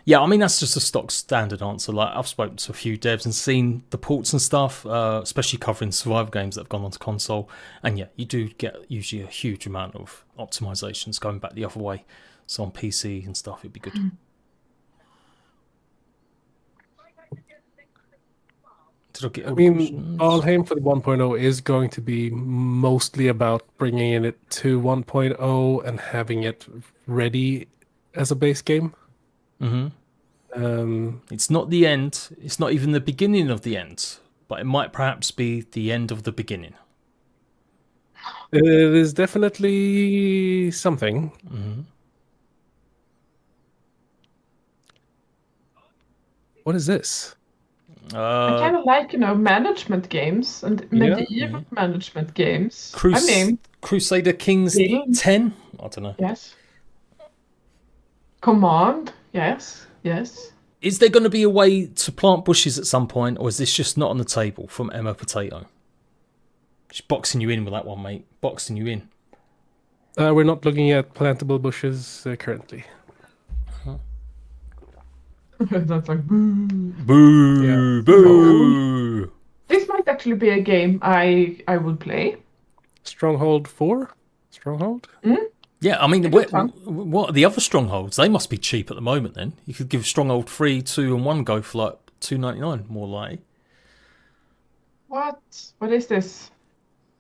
Yeah, I mean, that's just a stock standard answer. Like, I've spoken to a few devs and seen the ports and stuff, especially covering survival games that have gone onto console. And yeah, you do get usually a huge amount of optimizations going back the other way. So on PC and stuff, it'd be good. Did I get all the questions? Valheim for the 1.0 is going to be mostly about bringing it to 1.0 and having it ready as a base game. It's not the end. It's not even the beginning of the end, but it might perhaps be the end of the beginning. It is definitely something. What is this? I kind of like, management games and medieval management games. Crusader Kings 10? I don't know. Yes. Command? Yes. Is there going to be a way to plant bushes at some point, or is this just not on the table from Emma Potato? Just boxing you in with that one, mate. Boxing you in. We're not looking at plantable bushes currently. That's like boo. Boo, boo. This might actually be a game I would play. Stronghold 4? Stronghold? Yeah, I mean, what are the other Strongholds? They must be cheap at the moment then. You could give Stronghold 3, 2 and 1 go for like $2.99 more likely. What? What is this?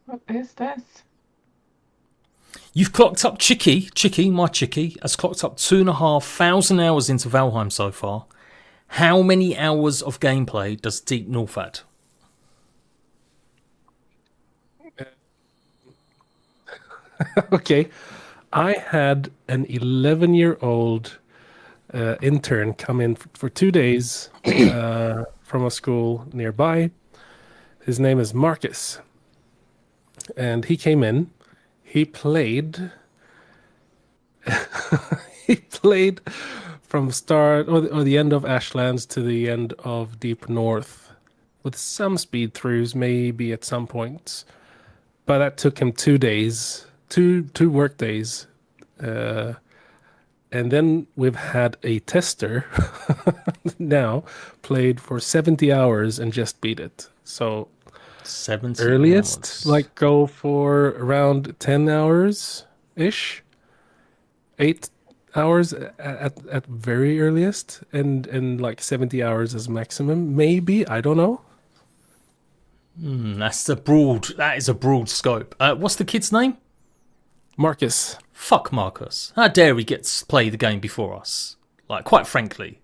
What is this? You've clocked up my Chicky has clocked up 2,500 hours into Valheim so far. How many hours of gameplay does Deep North add? Okay. I had an 11-year-old intern come in for 2 days from a school nearby. His name is Marcus. And he came in. He played from start or the end of Ashlands to the end of Deep North with some speed throughs maybe at some points. But that took him 2 days, two work days. And then we've had a tester now played for 70 hours and just beat it. So 70 earliest, hours. like go for around 10 hours ish, 8 hours at very earliest, and like 70 hours as maximum, maybe. I don't know. That is a broad scope. What's the kid's name? Marcus. Fuck Marcus. How dare he get to play the game before us? Like, quite frankly.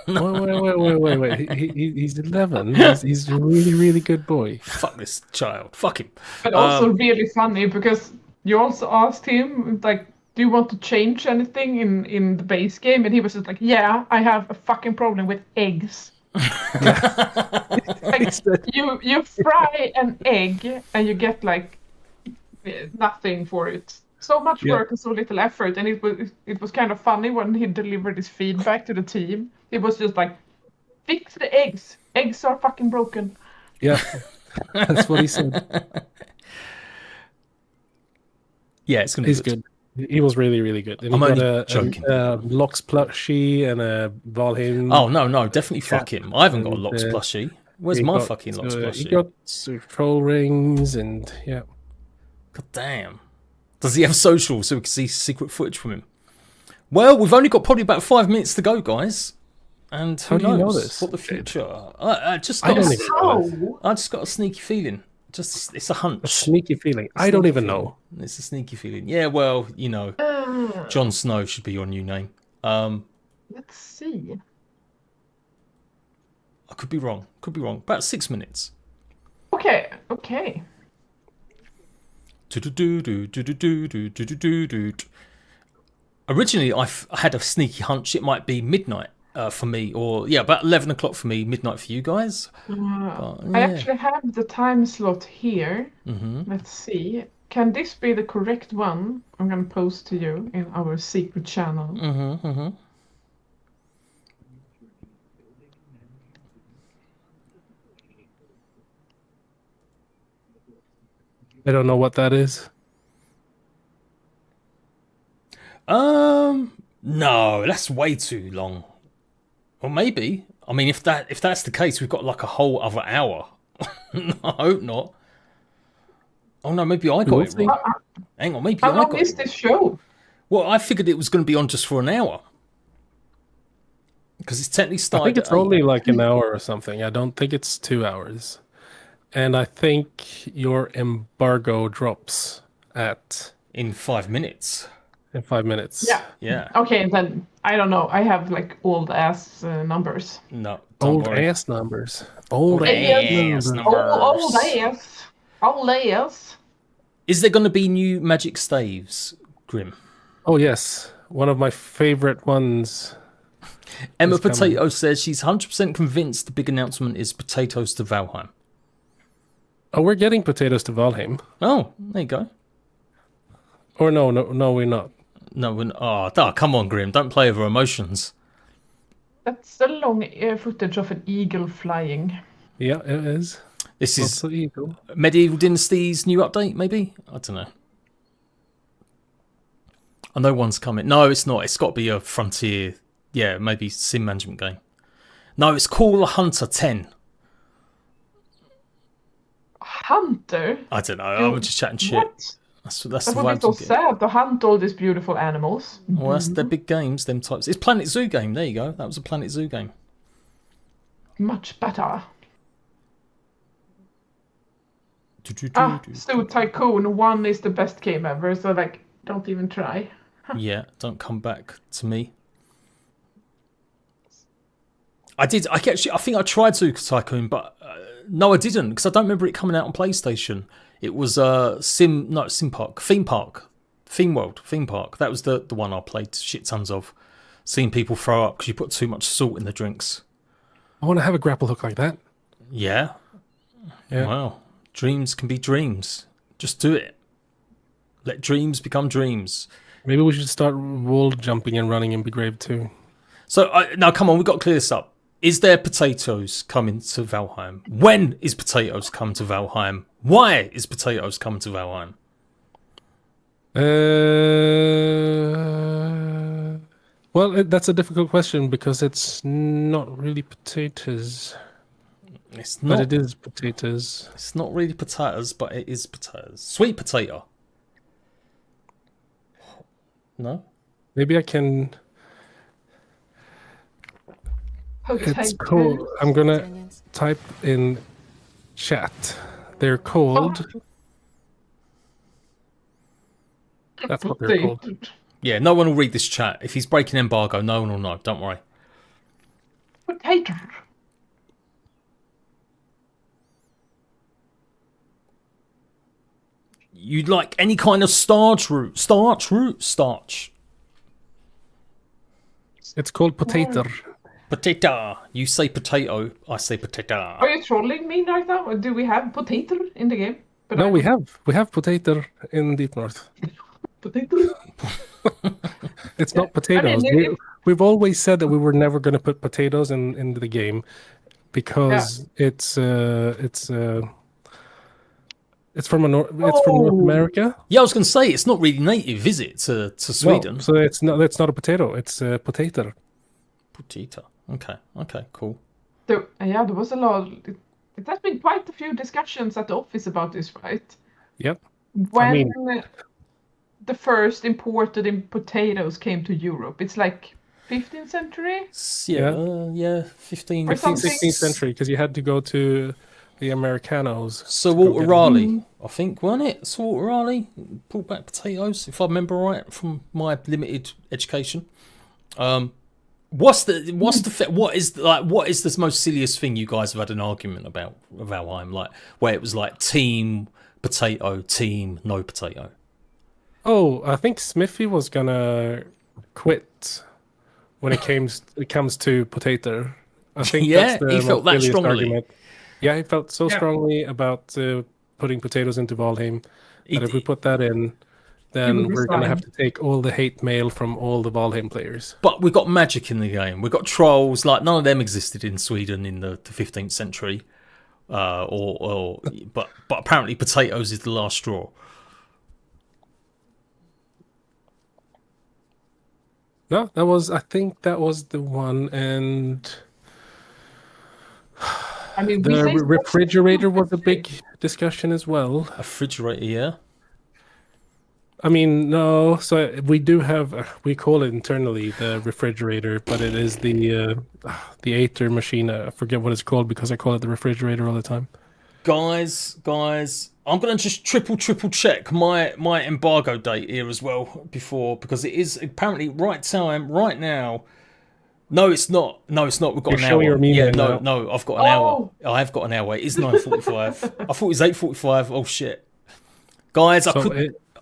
Wait. He's 11. He's a really, really good boy. Fuck this child. Fuck him. But also really funny because you also asked him, like, do you want to change anything in the base game? And he was just like, yeah, I have a fucking problem with eggs. Like, you fry an egg and you get like nothing for it. So much work and so little effort, and it was kind of funny when he delivered his feedback to the team. It was just like, fix the eggs. Eggs are fucking broken. Yeah, that's what he said. Yeah, it's gonna be good. He was really, really good. And I'm he only joking. A Lox plushie and a Valheim. Oh no, definitely fuck him. I haven't got a Lox plushie. Where's my fucking Lox plushie? He got troll rings and yeah. God damn. Does he have social so we can see secret footage from him? Well, we've only got probably about 5 minutes to go, guys. And who knows you know this? what the future? I just I got don't even know. I just got a sneaky feeling. It's a hunch. A sneaky feeling. I don't even know. It's a sneaky feeling. Yeah, well, Jon Snow should be your new name. Let's see. I could be wrong. About 6 minutes. Okay. Originally, I had a sneaky hunch it might be midnight, for me, or about 11 o'clock for me, midnight for you guys. But, I actually have the time slot here. Let's see. Can this be the correct one? I'm gonna post to you in our secret channel. I don't know what that is. No, that's way too long. Or maybe. I mean, if that's the case, we've got like a whole other hour. I hope not. Oh no, maybe I got it wrong. Hang on, maybe How I long got is it this show? Well, I figured it was going to be on just for an hour. Because it's technically started. I think it's only like an hour or something. I don't think it's 2 hours. And I think your embargo drops in 5 minutes. In 5 minutes. Yeah. Okay, then I don't know. I have like old ass numbers. No. Old ass numbers. Old ass numbers. Old ass. Is there going to be new magic staves, Grim? Oh yes, one of my favorite ones. Emma Potato says she's 100% convinced the big announcement is potatoes to Valheim. Oh, we're getting potatoes to Valheim. Oh, there you go. Or no, we're not. No, oh, come on, Grim. Don't play over emotions. That's a long footage of an eagle flying. Yeah, it is. This is eagle. Medieval Dynasty's new update, maybe? I don't know. I know one's coming. No, it's not. It's got to be a Frontier. Yeah, maybe sim management game. No, it's Call Hunter 10. Hunter? I don't know. I'm just chatting shit. What? That's that the would be so sad to hunt all these beautiful animals. Well, that's their big games, them types. It's Planet Zoo game. There you go. That was a Planet Zoo game. Much better. Zoo Tycoon 1 is the best game ever, so like, don't even try. Yeah, don't come back to me. I think I tried Zoo Tycoon, but no, I didn't, because I don't remember it coming out on PlayStation. It was Theme Park. That was the one I played shit tons of. Seeing people throw up because you put too much salt in the drinks. I want to have a grapple hook like that. Yeah. Wow. Dreams can be dreams. Just do it. Let dreams become dreams. Maybe we should start wall jumping and running in Begrave too. So now, come on, we've got to clear this up. Is there potatoes coming to Valheim? When is potatoes come to Valheim? Why is potatoes coming to Valheim? Well, that's a difficult question because it's not really potatoes. It's not. But it is potatoes. It's not really potatoes, but it is potatoes. Sweet potato. No? Maybe I can... It's cool. I'm gonna type in chat. They're called... That's what they're called. Yeah, no one will read this chat. If he's breaking embargo, no one will know. Don't worry. Potato. You'd like any kind of starch root. Starch. It's called potato. Potato. You say potato, I say potato. Are you trolling me right now? Or do we have potato in the game? But no, we have potato in Deep North. Potato? It's not potatoes. I mean, we've always said that we were never going to put potatoes into the game because it's from North America. Yeah, I was going to say it's not really native, is it, to Sweden? No, so it's not a potato. It's a potato. Potato. Okay, cool. There was a lot. It has been quite a few discussions at the office about this, right? Yep. When the first imported potatoes came to Europe, it's like 15th century? Yeah, 16th century, because you had to go to the Americanos. Sir Walter Raleigh, I think, weren't it? Sir Walter Raleigh pulled back potatoes, if I remember right, from my limited education. What is the most silliest thing you guys have had an argument about Valheim, like where it was like team potato, team no potato? Oh, I think Smithy was gonna quit when it comes to potato. I think Yeah, that's the he felt that most silliest strongly. argument. Yeah, he felt so Yeah. strongly about putting potatoes into Valheim that if we He, put that in, He would then we're gonna have resign. to take all the hate mail from all the Valheim players. but we got magic in the game. We got trolls. Like none of them existed in Sweden in the 15th century. But apparently potatoes is the last straw. No, I think that was the one, and I mean, we the say refrigerator was a big discussion as well. A refrigerator, yeah. I mean, no, so we do have, we call it internally the refrigerator, but it is the Aether machine. I forget what it's called because I call it the refrigerator all the time. Guys, I'm gonna just triple check my embargo date here as well because it is apparently right now. No, it's not. We've got You're an hour. showing your meme Yeah, now. no, I've got an hour. Oh! I have got an hour. It is 9:45. I thought it was 8:45. Oh shit, guys, So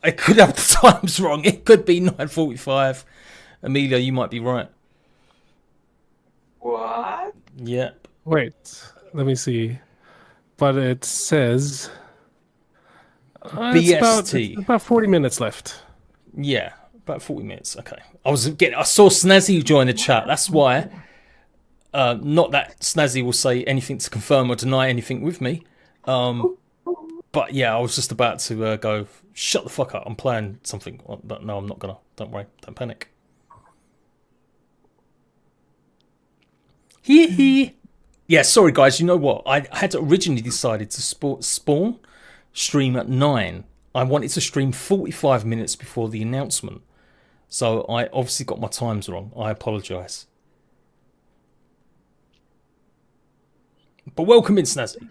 I could have the times wrong. It could be 9:45. Amelia, you might be right. What? Yeah. wait, let me see. But it says BST. it's about 40 minutes left. Yeah, about 40 minutes. Okay. I saw Snazzy join the chat. That's why. Not that Snazzy will say anything to confirm or deny anything with me. But yeah, I was just about to go, shut the fuck up. I'm playing something. But no, I'm not gonna. Don't worry. Don't panic. Hee hee. Yeah, sorry guys. You know what? I had originally decided to spawn stream at 9. I wanted to stream 45 minutes before the announcement. So I obviously got my times wrong. I apologise. But welcome in, Snazzy.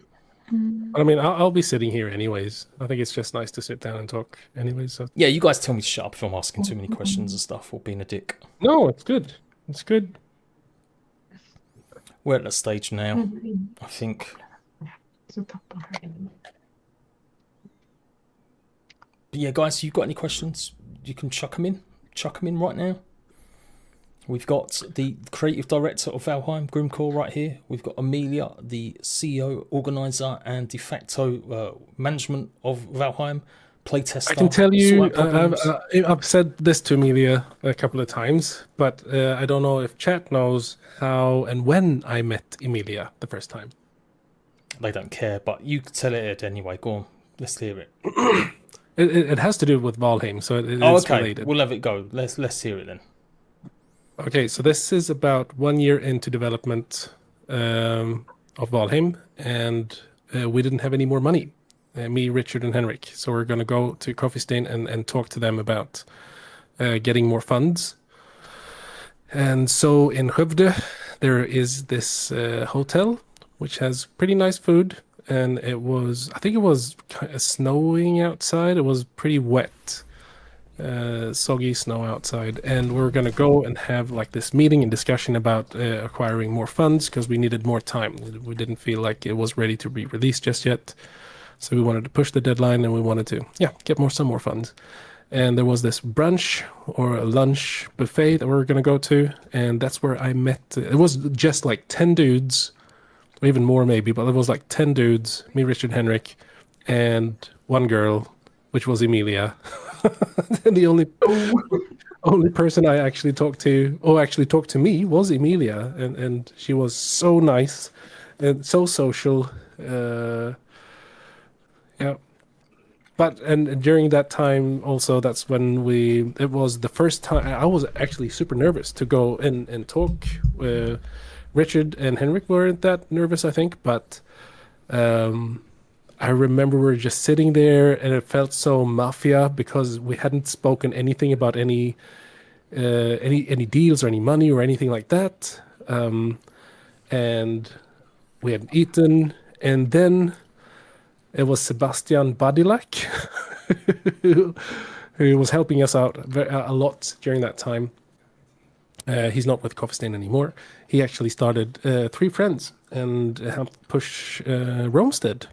I mean, I'll be sitting here anyways. I think it's just nice to sit down and talk anyways. So. Yeah, you guys tell me to shut up if I'm asking too many questions and stuff or being a dick. No, it's good. It's good. We're at that stage now, I think. But yeah, guys, you got any questions? You can chuck them in. Chuck them in right now. We've got the creative director of Valheim, Grimcore, right here. We've got Amelia, the CEO, organizer, and de facto management of Valheim, playtester. I can tell you, I've said this to Amelia a couple of times, but I don't know if chat knows how and when I met Amelia the first time. They don't care, but you can tell it anyway. Go on, let's hear it. It has to do with Valheim, so it's okay. related. We'll have it go. Let's hear it then. Okay, so this is about 1 year into development of Valheim, and we didn't have any more money. Me, Richard, and Henrik. So we're going to go to Coffee Stain and talk to them about getting more funds. And so in Skövde, there is this hotel, which has pretty nice food. And I think it was kind of snowing outside. It was pretty wet. Soggy snow outside, and we're gonna go and have like this meeting and discussion about acquiring more funds because we needed more time. We didn't feel like it was ready to be released just yet, so we wanted to push the deadline and we wanted to get some more funds. And there was this brunch or a lunch buffet that we were gonna go to, and that's where I met. It was just like 10 dudes, or even more maybe, but it was like 10 dudes, me, Richard, Henrik, and one girl, which was Amelia. The only person I actually talked to, or actually talked to me, was Amelia, and she was so nice and so social. But during that time also, that's when it was the first time I was actually super nervous to go and talk. Richard and Henrik weren't that nervous, I think, but I remember we were just sitting there and it felt so mafia because we hadn't spoken anything about any deals or any money or anything like that. And we hadn't eaten. And then it was Sebastian Badilak who was helping us out a lot during that time. He's not with Coffee Stain anymore. He actually started 3 Friends and helped push Romestead.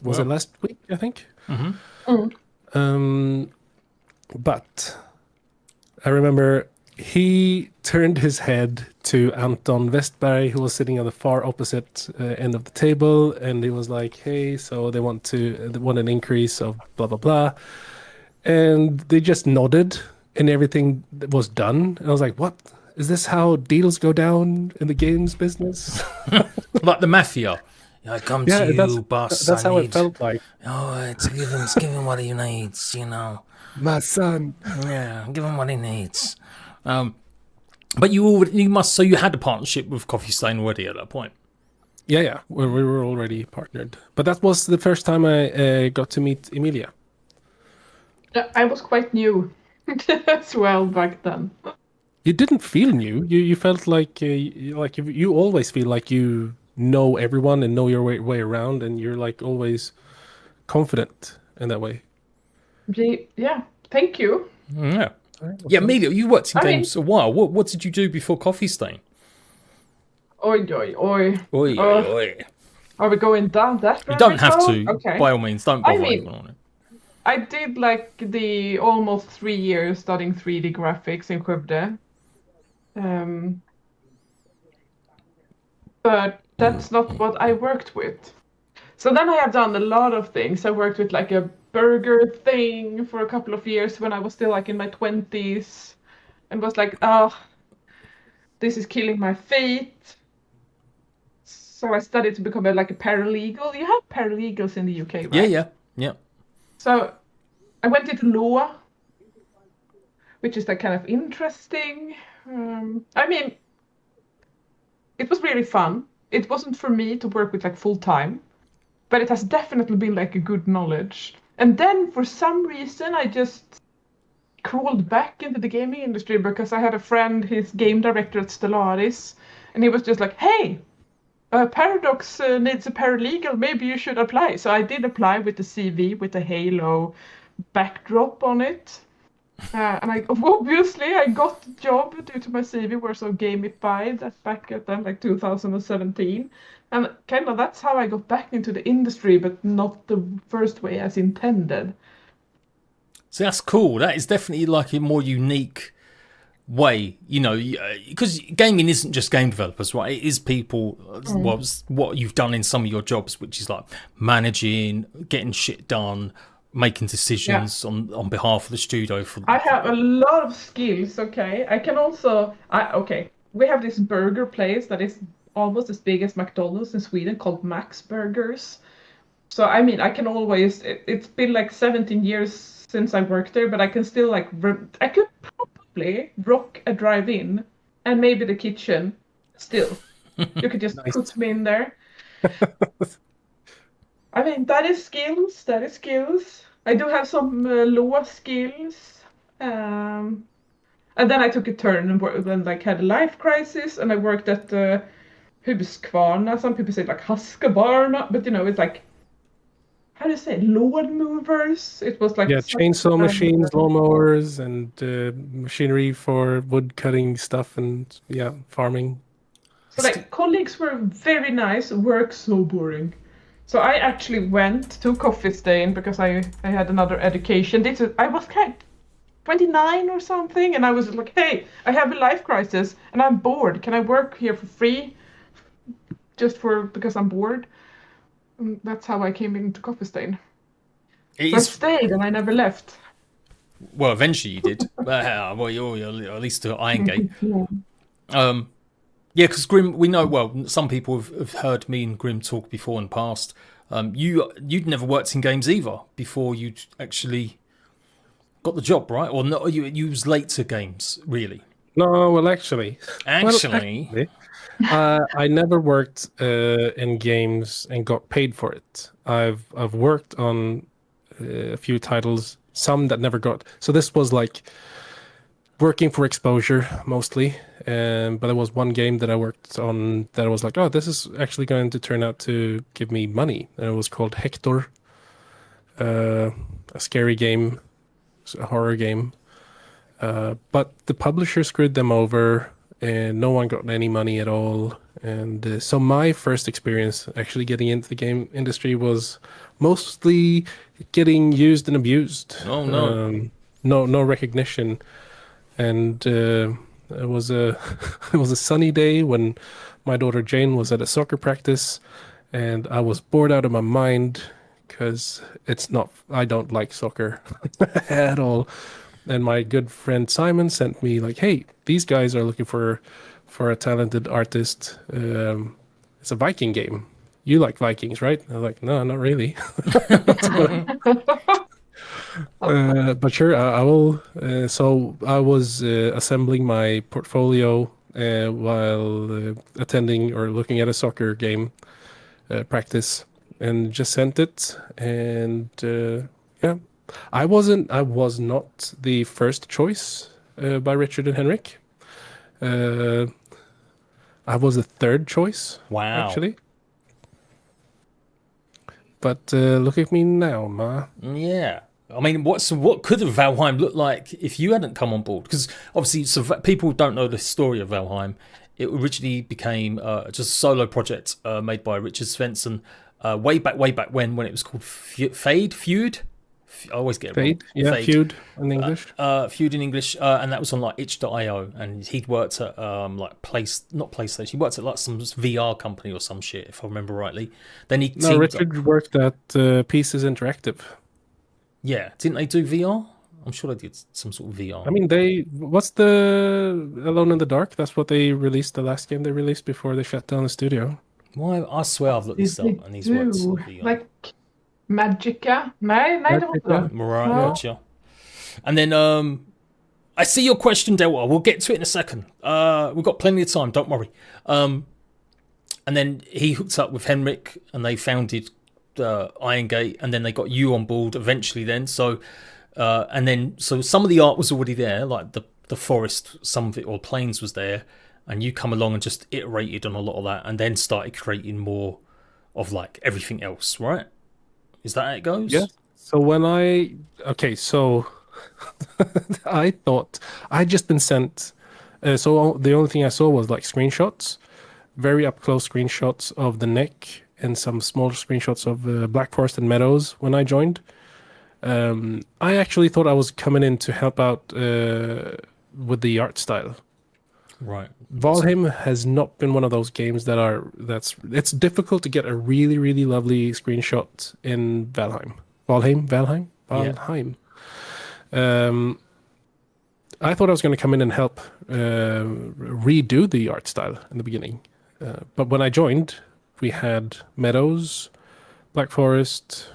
Was it last week, I think? Mm-hmm. But I remember he turned his head to Anton Westberg, who was sitting on the far opposite end of the table, and he was like, "Hey, so they want an increase of blah blah blah," and they just nodded, and everything was done. And I was like, "What? Is this how deals go down in the games business?" Like the mafia. I come to you, boss. That's how need... it felt like. Oh, give him what he needs, you know. My son. Yeah, give him what he needs. But so you had a partnership with Coffee Stain already at that point. Yeah, we were already partnered. But that was the first time I got to meet Emilia. I was quite new as well back then. You didn't feel new. You felt like you always feel like you know everyone and know your way around, and you're like always confident in that way. Yeah, thank you. Yeah. Yeah, Emilia, you worked in games a while. What did you do before Coffee Stain? Oi. Oi, oi, oi. Are we going down that road? You don't have to. Okay. By all means, don't bother anyone on it. I did like the almost 3 years studying 3D graphics in Skövde. But that's not what I worked with. So then I have done a lot of things. I worked with like a burger thing for a couple of years when I was still like in my 20s and was like, oh, this is killing my feet. So I studied to become like a paralegal. You have paralegals in the UK, right? Yeah. So I went into law, which is like kind of interesting. I mean, it was really fun. It wasn't for me to work with like full time, but it has definitely been like a good knowledge. And then for some reason, I just crawled back into the gaming industry because I had a friend, his game director at Stellaris, and he was just like, hey, Paradox needs a paralegal, maybe you should apply. So I did apply with the CV with the Halo backdrop on it. And obviously I got the job due to my CV were so gamified back at then like 2017. And kind of that's how I got back into the industry, but not the first way as intended. So that's cool. That is definitely like a more unique way, you know, because gaming isn't just game developers, right? It is people, what you've done in some of your jobs, which is like managing, getting shit done, making decisions on behalf of the studio. I have a lot of skills, okay? I can also, we have this burger place that is almost as big as McDonald's in Sweden called Max Burgers. So, I mean, I can always, it's been like 17 years since I worked there, but I can still like, I could probably rock a drive-in and maybe the kitchen still. You could just put me in there. I mean, that is skills. I do have some law skills. And then I took a turn and like had a life crisis, and I worked at Husqvarna. Some people say like Husqvarna, but you know, it's like, how do you say, lawn movers? It was like chainsaw machines, lawnmowers, and machinery for wood cutting stuff, and farming. So like colleagues were very nice. Work so boring. So I actually went to Coffee Stain because I had another education. I was kind of 29 or something, and I was like, hey, I have a life crisis and I'm bored. Can I work here for free? Because I'm bored. And that's how I came into Coffee Stain. I stayed and I never left. Well, eventually you did. Well, you're at least to Iron Gate. Yeah, because Grim, we know, well, some people have heard me and Grim talk before in the past. You'd never worked in games either before you'd actually got the job, right? Or no, you was late to games, really? No, well, actually, I never worked in games and got paid for it. I've worked on a few titles, some that never got. So this was like working for exposure mostly. But there was one game that I worked on that I was like, oh, this is actually going to turn out to give me money. And it was called Hector, a scary game, a horror game. But the publisher screwed them over, and no one got any money at all. And so my first experience actually getting into the game industry was mostly getting used and abused. Oh no, no recognition, and It was a it was a sunny day when my daughter Jane was at a soccer practice, and I was bored out of my mind because I don't like soccer at all. And my good friend Simon sent me like, "Hey, these guys are looking for a talented artist. It's a Viking game. You like Vikings, right?" I was like, "No, not really." But sure, I will. So I was assembling my portfolio while attending or looking at a soccer game practice, and just sent it. And yeah, I was not the first choice by Richard and Henrik. Uh, I was the third choice, Wow. actually. But look at me now, ma. Yeah. I mean, what could have Valheim looked like if you hadn't come on board? Because obviously, people don't know the story of Valheim. It originally became just a solo project made by Richard Svensson way back when it was called Feud. I always get it wrong. Fade, yeah, feud in English. Feud in English, and that was on like itch.io, and he'd worked at not PlayStation. He worked at like some VR company or some shit, if I remember rightly. Then he No, Richard worked at Pieces Interactive. Yeah, didn't they do VR? I'm sure they did some sort of VR. I mean, what's the Alone in the Dark? That's what they released, the last game they released before they shut down the studio. Why? I swear I've looked this up, and he's worked on VR. Like Magica? Nej, det var inte det. Right, gotcha. And then I see your question, Delta. We'll get to it in a second. We've got plenty of time, don't worry. And then he hooked up with Henrik, and they founded Iron Gate, and then they got you on board eventually. Then so some of the art was already there, like the forest, some of it, or plains was there, and you come along and just iterated on a lot of that, and then started creating more of like everything else, right? Is that how it goes? Yeah. So so I thought I'd just been sent. So the only thing I saw was like screenshots, very up close screenshots of the neck, and some small screenshots of Black Forest and Meadows when I joined. I actually thought I was coming in to help out with the art style. Right. Valheim has not been one of those games it's difficult to get a really, really lovely screenshot in Valheim. Valheim. Yeah. I thought I was going to come in and help redo the art style in the beginning. But when I joined, we had meadows, Black Forest,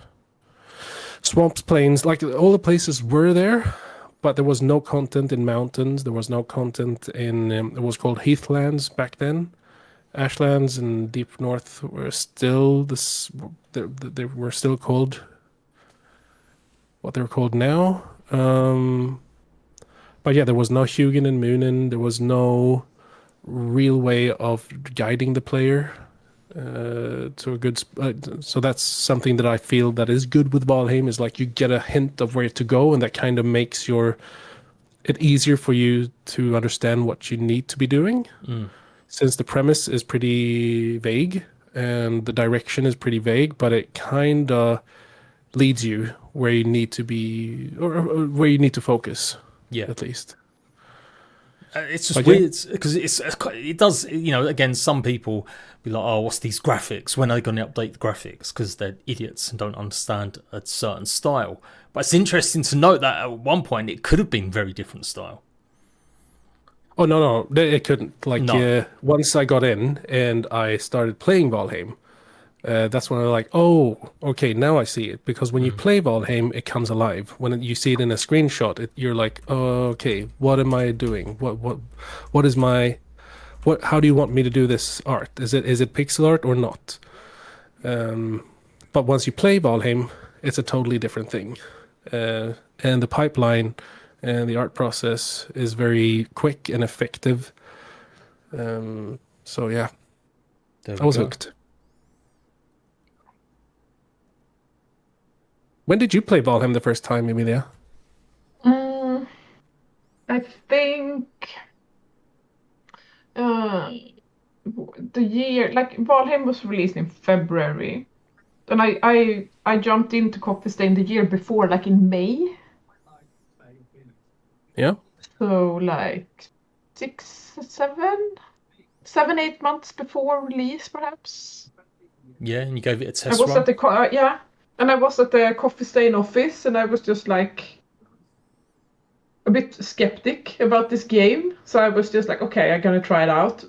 swamps, plains, like all the places were there, but there was no content in mountains. There was no content in, it was called Heathlands back then. Ashlands and Deep North were still they were still called what they're called now. But yeah, there was no Hugin and Munin. There was no real way of guiding the player to a good. So that's something that I feel that is good with Valheim, is like you get a hint of where to go, and that kind of makes it easier for you to understand what you need to be doing. Since the premise is pretty vague and the direction is pretty vague, but it kind of leads you where you need to be, or where you need to focus. Yeah, at least. It's just weird because it does, again, some people be like, oh, what's these graphics? When are they going to update the graphics? Because they're idiots and don't understand a certain style. But it's interesting to note that at one point it could have been very different style. Oh, no, it couldn't. Once I got in and I started playing Valheim, that's when I'm like, oh, okay, now I see it. Because when you play Valheim, it comes alive. When you see it in a screenshot, you're like, oh, okay, what am I doing? What is my, how do you want me to do this art? Is it pixel art or not? But once you play Valheim, it's a totally different thing. And the pipeline and the art process is very quick and effective. So yeah, I was hooked. When did you play Valheim the first time, Emilia? I think the year, like Valheim was released in February, and I jumped into Coffee Stain the year before, like in May. Yeah. So like 7, 8 months before release, perhaps. Yeah, and you gave it a I test was run. at the and I was at the Coffee Stain office, and I was just like a bit skeptic about this game. So I was just like, okay, I'm gonna try it out.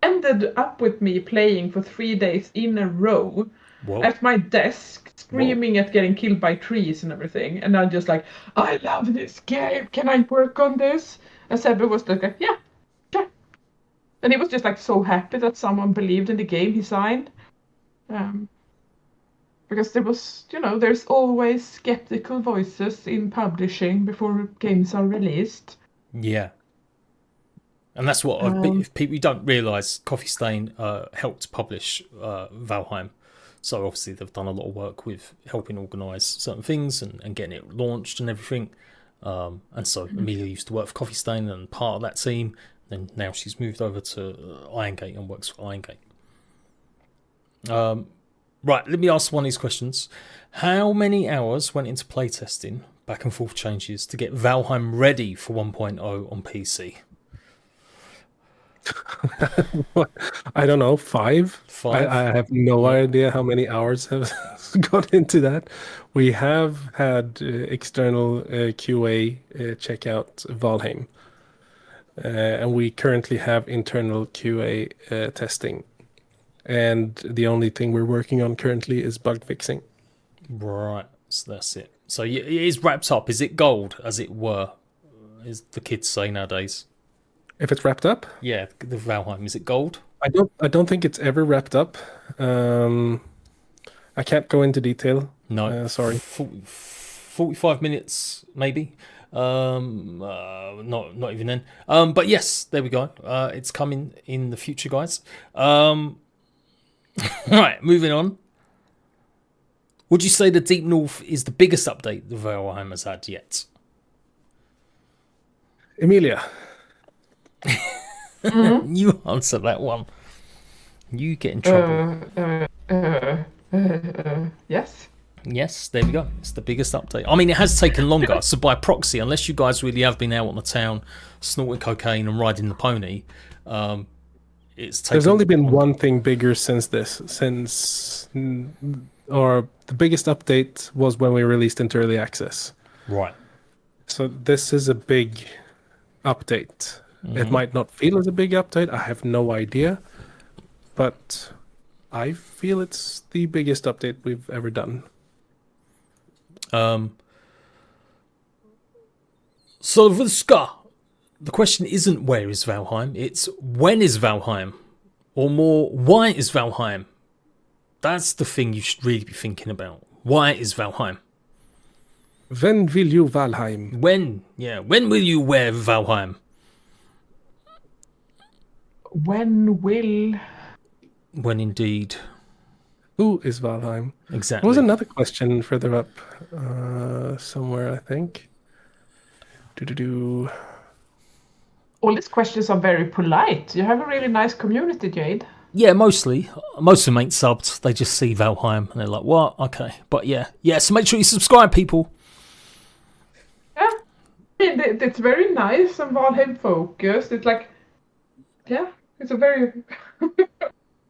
Ended up with me playing for 3 days in a row Whoa. at my desk, Whoa. screaming at getting killed by trees and everything. And I'm just like, I love this game. Can I work on this? And Sebbe was like, yeah, sure. And he was just like so happy that someone believed in the game he signed. Because there was, there's always skeptical voices in publishing before games are released. Yeah. And that's what if people don't realise, Coffee Stain helped publish Valheim. So obviously they've done a lot of work with helping organise certain things and getting it launched and everything. And so Amelia used to work for Coffee Stain and part of that team. And now she's moved over to Irongate and works for Irongate. Right, let me ask one of these questions. How many hours went into playtesting, back and forth changes, to get Valheim ready for 1.0 on PC? I don't know, 5? 5? I have no idea how many hours have gone into that. We have had external QA check out Valheim. And we currently have internal QA testing. And the only thing we're working on currently is bug fixing. Right, so that's it. So it is wrapped up. Is it gold, as it were, as the kids say nowadays? If it's wrapped up? Yeah, the Valheim, is it gold? I don't think it's ever wrapped up. I can't go into detail. No, sorry. 45 minutes maybe. Not even then. But yes, there we go. It's coming in the future, guys. Right, moving on. Would you say the Deep North is the biggest update the Valheim has had yet? Emilia. You answer that one. You get in trouble. Yes. Yes, there we go. It's the biggest update. I mean, it has taken longer. So by proxy, unless you guys really have been out on the town, snorting cocaine and riding the pony, it's taken. There's only been one thing bigger since or the biggest update was when we released into early access. Right. So this is a big update. It might not feel as a big update. I have no idea, but I feel it's the biggest update we've ever done. So Vuska, the question isn't where is Valheim, it's when is Valheim? Or more, why is Valheim? That's the thing you should really be thinking about. Why is Valheim? When will you Valheim? When will you wear Valheim? When will? When indeed. Who is Valheim? Exactly. There was another question further up somewhere, I think. All these questions are very polite. You have a really nice community, Jade. Yeah, mostly. Most of them ain't subbed. They just see Valheim and they're like, what? Okay. But yeah. So make sure you subscribe, people. Yeah. It's very nice and Valheim focused. It's like, yeah, it's a very...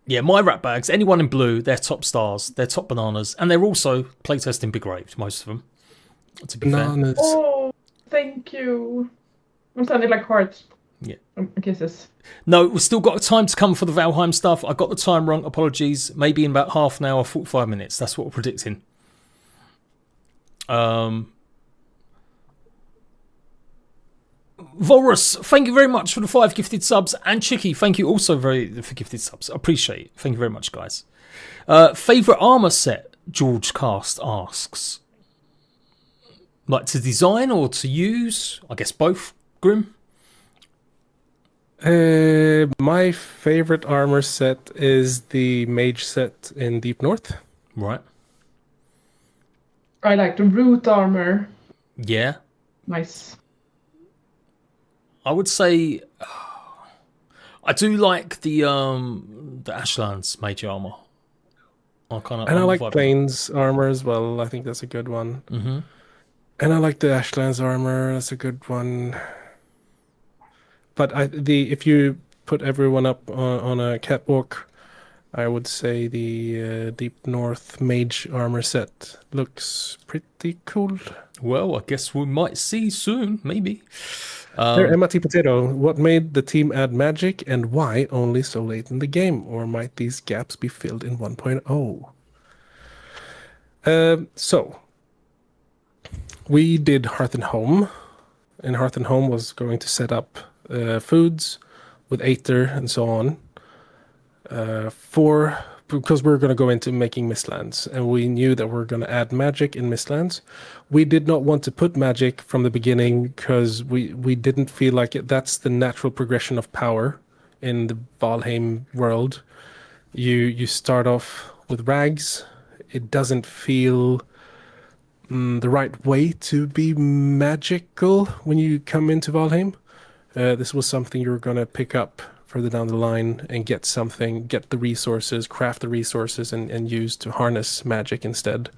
Yeah, my rat bags, anyone in blue, they're top stars, they're top bananas, and they're also playtesting Big Raped, most of them, to be bananas. fair. Oh, thank you. I'm sounding like hearts. Yeah. Kisses. No, we've still got time to come for the Valheim stuff. I got the time wrong, apologies. Maybe in about half an hour, 45 minutes. That's what we're predicting. Volrus, thank you very much for the 5 gifted subs. And Chicky, thank you also for gifted subs. I appreciate it. Thank you very much, guys. Favourite armour set, George Cast asks. Like to design or to use? I guess both, Grim? My favourite armour set is the mage set in Deep North. Right. I like the root armour. Yeah. Nice. I would say I do like the Ashlands mage armor. I like Plains armor as well. I think that's a good one. Mm-hmm. And I like the Ashlands armor. That's a good one. But if you put everyone up on a catwalk, I would say the Deep North Mage armor set looks pretty cool. Well, I guess we might see soon, maybe. There, Emma T. Potato, what made the team add magic and why only so late in the game? Or might these gaps be filled in 1.0? So, we did Hearth and Home, and Hearth and Home was going to set up foods with Aether and so on because we were going to go into making Mistlands, and we knew that we were going to add magic in Mistlands. We did not want to put magic from the beginning because we didn't feel like that's the natural progression of power in the Valheim world. You start off with rags. It doesn't feel the right way to be magical when you come into Valheim. This was something you were going to pick up further down the line and get the resources, craft the resources, and use to harness magic instead.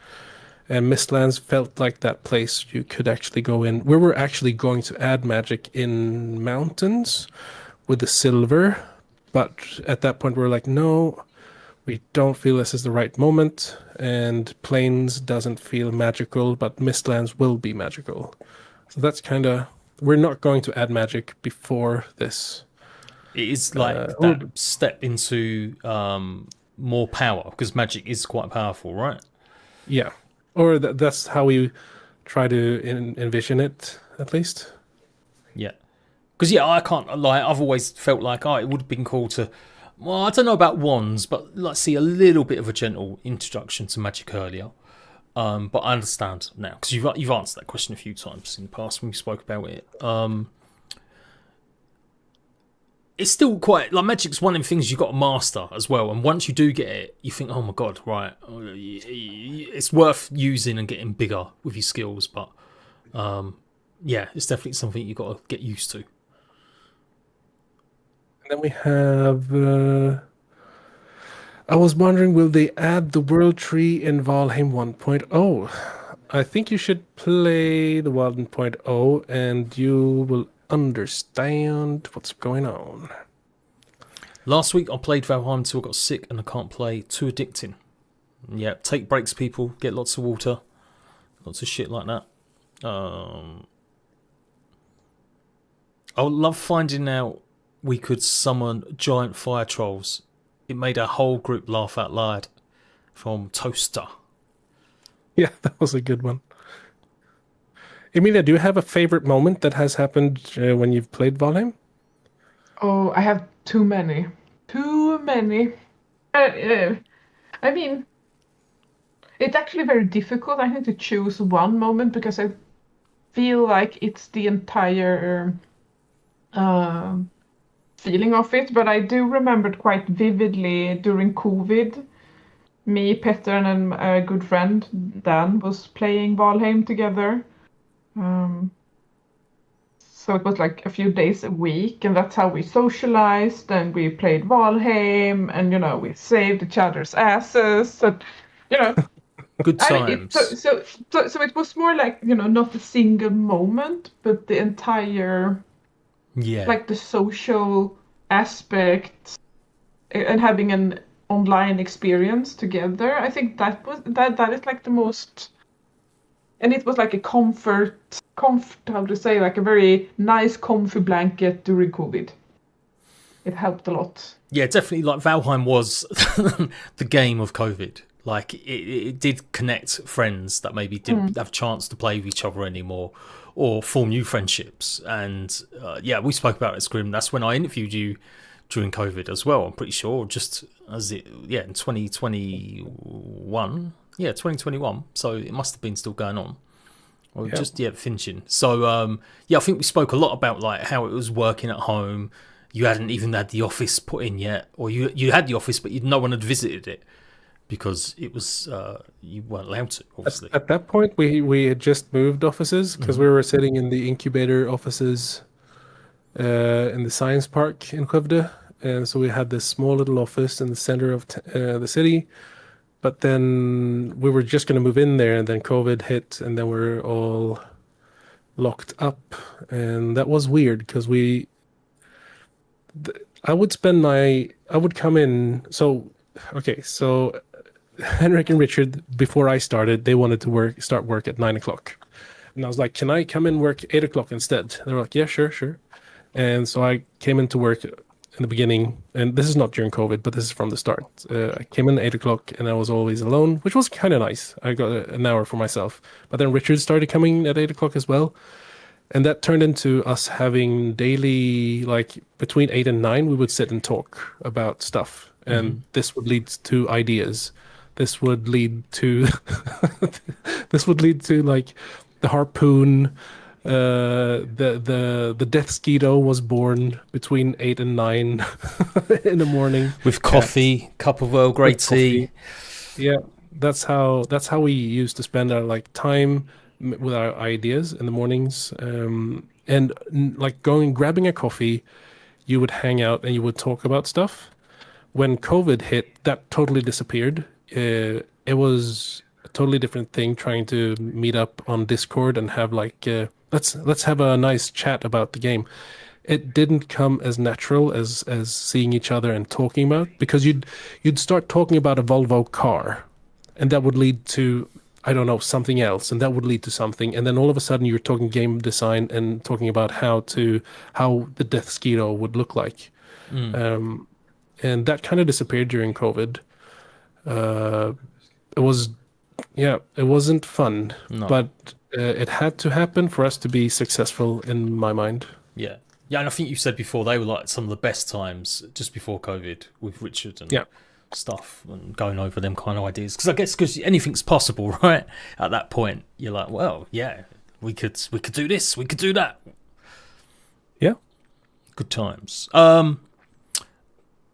And Mistlands felt like that place you could actually go in. We were actually going to add magic in mountains with the silver, but at that point we were like, no, we don't feel this is the right moment, and Plains doesn't feel magical, but Mistlands will be magical. So that's kind of, we're not going to add magic before this. It is like that step into more power, because magic is quite powerful, right? Yeah. Or that's how we try to envision it, at least. Yeah. Because, yeah, I can't lie, I've always felt like, it would have been cool to, well, I don't know about wands, but let's see a little bit of a gentle introduction to magic earlier. But I understand now, because you've answered that question a few times in the past when we spoke about it. It's still quite, like, magic's one of the things you've got to master as well, and once you do get it, you think, oh my god, right, it's worth using and getting bigger with your skills, but yeah, it's definitely something you've got to get used to. And then we have I was wondering, will they add the world tree in Valheim 1.0? I think you should play the 1.0 and you will understand what's going on. Last week I played Valheim until I got sick and I can't play, too addicting. Yeah, take breaks, people, get lots of water, lots of shit like that. I would love finding out we could summon giant fire trolls. It made our whole group laugh out loud. From Toaster. Yeah, that was a good one. Emilia, do you have a favorite moment that has happened when you've played Valheim? Oh, I have too many. Too many. I mean, it's actually very difficult, I think, to choose one moment because I feel like it's the entire feeling of it. But I do remember it quite vividly during COVID. Me, Petter, and a good friend, Dan, was playing Valheim together. So it was like a few days a week, and that's how we socialized, and we played Valheim, and, you know, we saved each other's asses, and, you know. Good times. I mean, so it was more like, you know, not a single moment, but the entire, like the social aspect and having an online experience together. I think that is like the most, and it was like a comfort, how to say, like a very nice comfy blanket during COVID. It helped a lot. Yeah, definitely. Like, Valheim was the game of COVID. Like, it did connect friends that maybe didn't have a chance to play with each other anymore or form new friendships. And yeah, we spoke about it, Scrim. That's when I interviewed you during COVID as well, I'm pretty sure. Just as in 2021. Yeah, 2021. So it must have been still going on. Or just finishing. So yeah, I think we spoke a lot about like how it was working at home. You hadn't even had the office put in yet, or you had the office, but no one had visited it because it was you weren't allowed to. Obviously, at that point, we had just moved offices because we were sitting in the incubator offices in the science park in Skövde, and so we had this small little office in the center of the city. But then we were just going to move in there, and then COVID hit, and then we're all locked up, and that was weird because we I would come in. So, okay, so Henrik and Richard, before I started, they wanted to start work at 9 o'clock. And I was like, can I come in work 8 o'clock instead? They were like, yeah, sure, sure. And so I came into work in the beginning, and this is not during COVID, but this is from the start. I came in at 8 o'clock, and I was always alone, which was kind of nice. I got an hour for myself. But then Richard started coming at 8 o'clock as well. And that turned into us having daily, like between 8 and 9, we would sit and talk about stuff. And this would lead to ideas. This would lead to, this would lead to like the harpoon. The Death Skeeto was born between 8 and 9 in the morning with coffee, cup of Earl Grey tea. Yeah, that's how we used to spend our like time with our ideas in the mornings. Like grabbing a coffee, you would hang out and you would talk about stuff. When COVID hit, that totally disappeared. It was a totally different thing trying to meet up on Discord and have like let's have a nice chat about the game. It didn't come as natural as seeing each other and talking about, because you'd start talking about a Volvo car, and that would lead to, I don't know, something else, and that would lead to something, and then all of a sudden you're talking game design and talking about how the Death Skeeto would look like. And that kind of disappeared during COVID. It wasn't fun, No. but it had to happen for us to be successful in my mind. Yeah. Yeah, and I think you said before they were like some of the best times just before COVID with Richard and stuff, and going over them kind of ideas. Because I guess because anything's possible, right? At that point, you're like, well, yeah, we could do this, we could do that. Yeah, good times.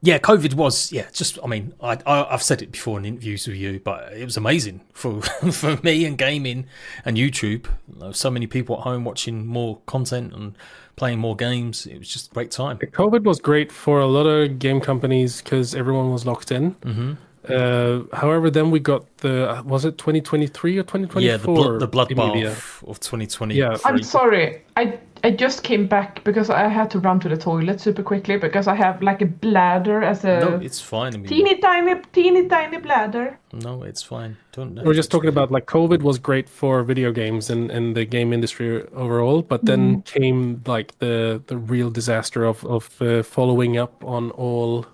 Yeah, COVID was, just, I mean, I've said it before in interviews with you, but it was amazing for for me and gaming and YouTube. So many people at home watching more content and playing more games. It was just a great time. COVID was great for a lot of game companies because everyone was locked in. However, then we got was it 2023 or 2024? Yeah, the bloodbath of 2020. Yeah. I'm sorry. I just came back because I had to run to the toilet super quickly because I have like a bladder as a... No, it's fine. I mean, teeny tiny bladder. No, it's fine. We're just talking about like COVID was great for video games and the game industry overall, but then came like the real disaster of following up on all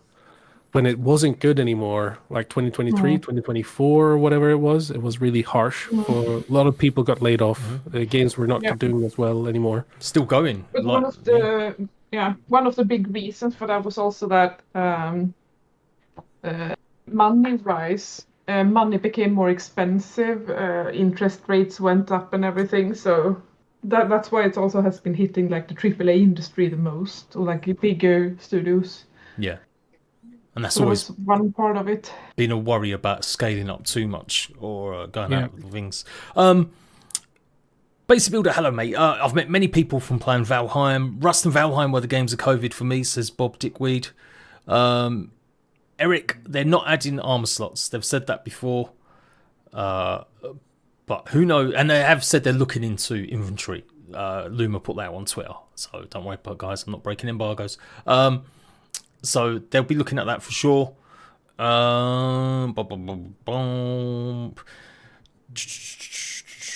when it wasn't good anymore, like 2023, 2024, or whatever it was really harsh. For a lot of people got laid off. Games were not doing as well anymore. Still going. But one of the big reasons for that was also that money-wise, money became more expensive. Interest rates went up and everything. So that's why it also has been hitting like the AAA industry the most, or like bigger studios. Yeah. And that's so always one part of it. Been a worry about scaling up too much or going out with things. Basic Builder, hello mate. I've met many people from playing Valheim. Rust and Valheim were the games of COVID for me, says Bob Dickweed. Eric, they're not adding armor slots. They've said that before. But who knows? And they have said they're looking into inventory. Luma put that on Twitter. So don't worry about it, guys. I'm not breaking embargoes. So they'll be looking at that for sure.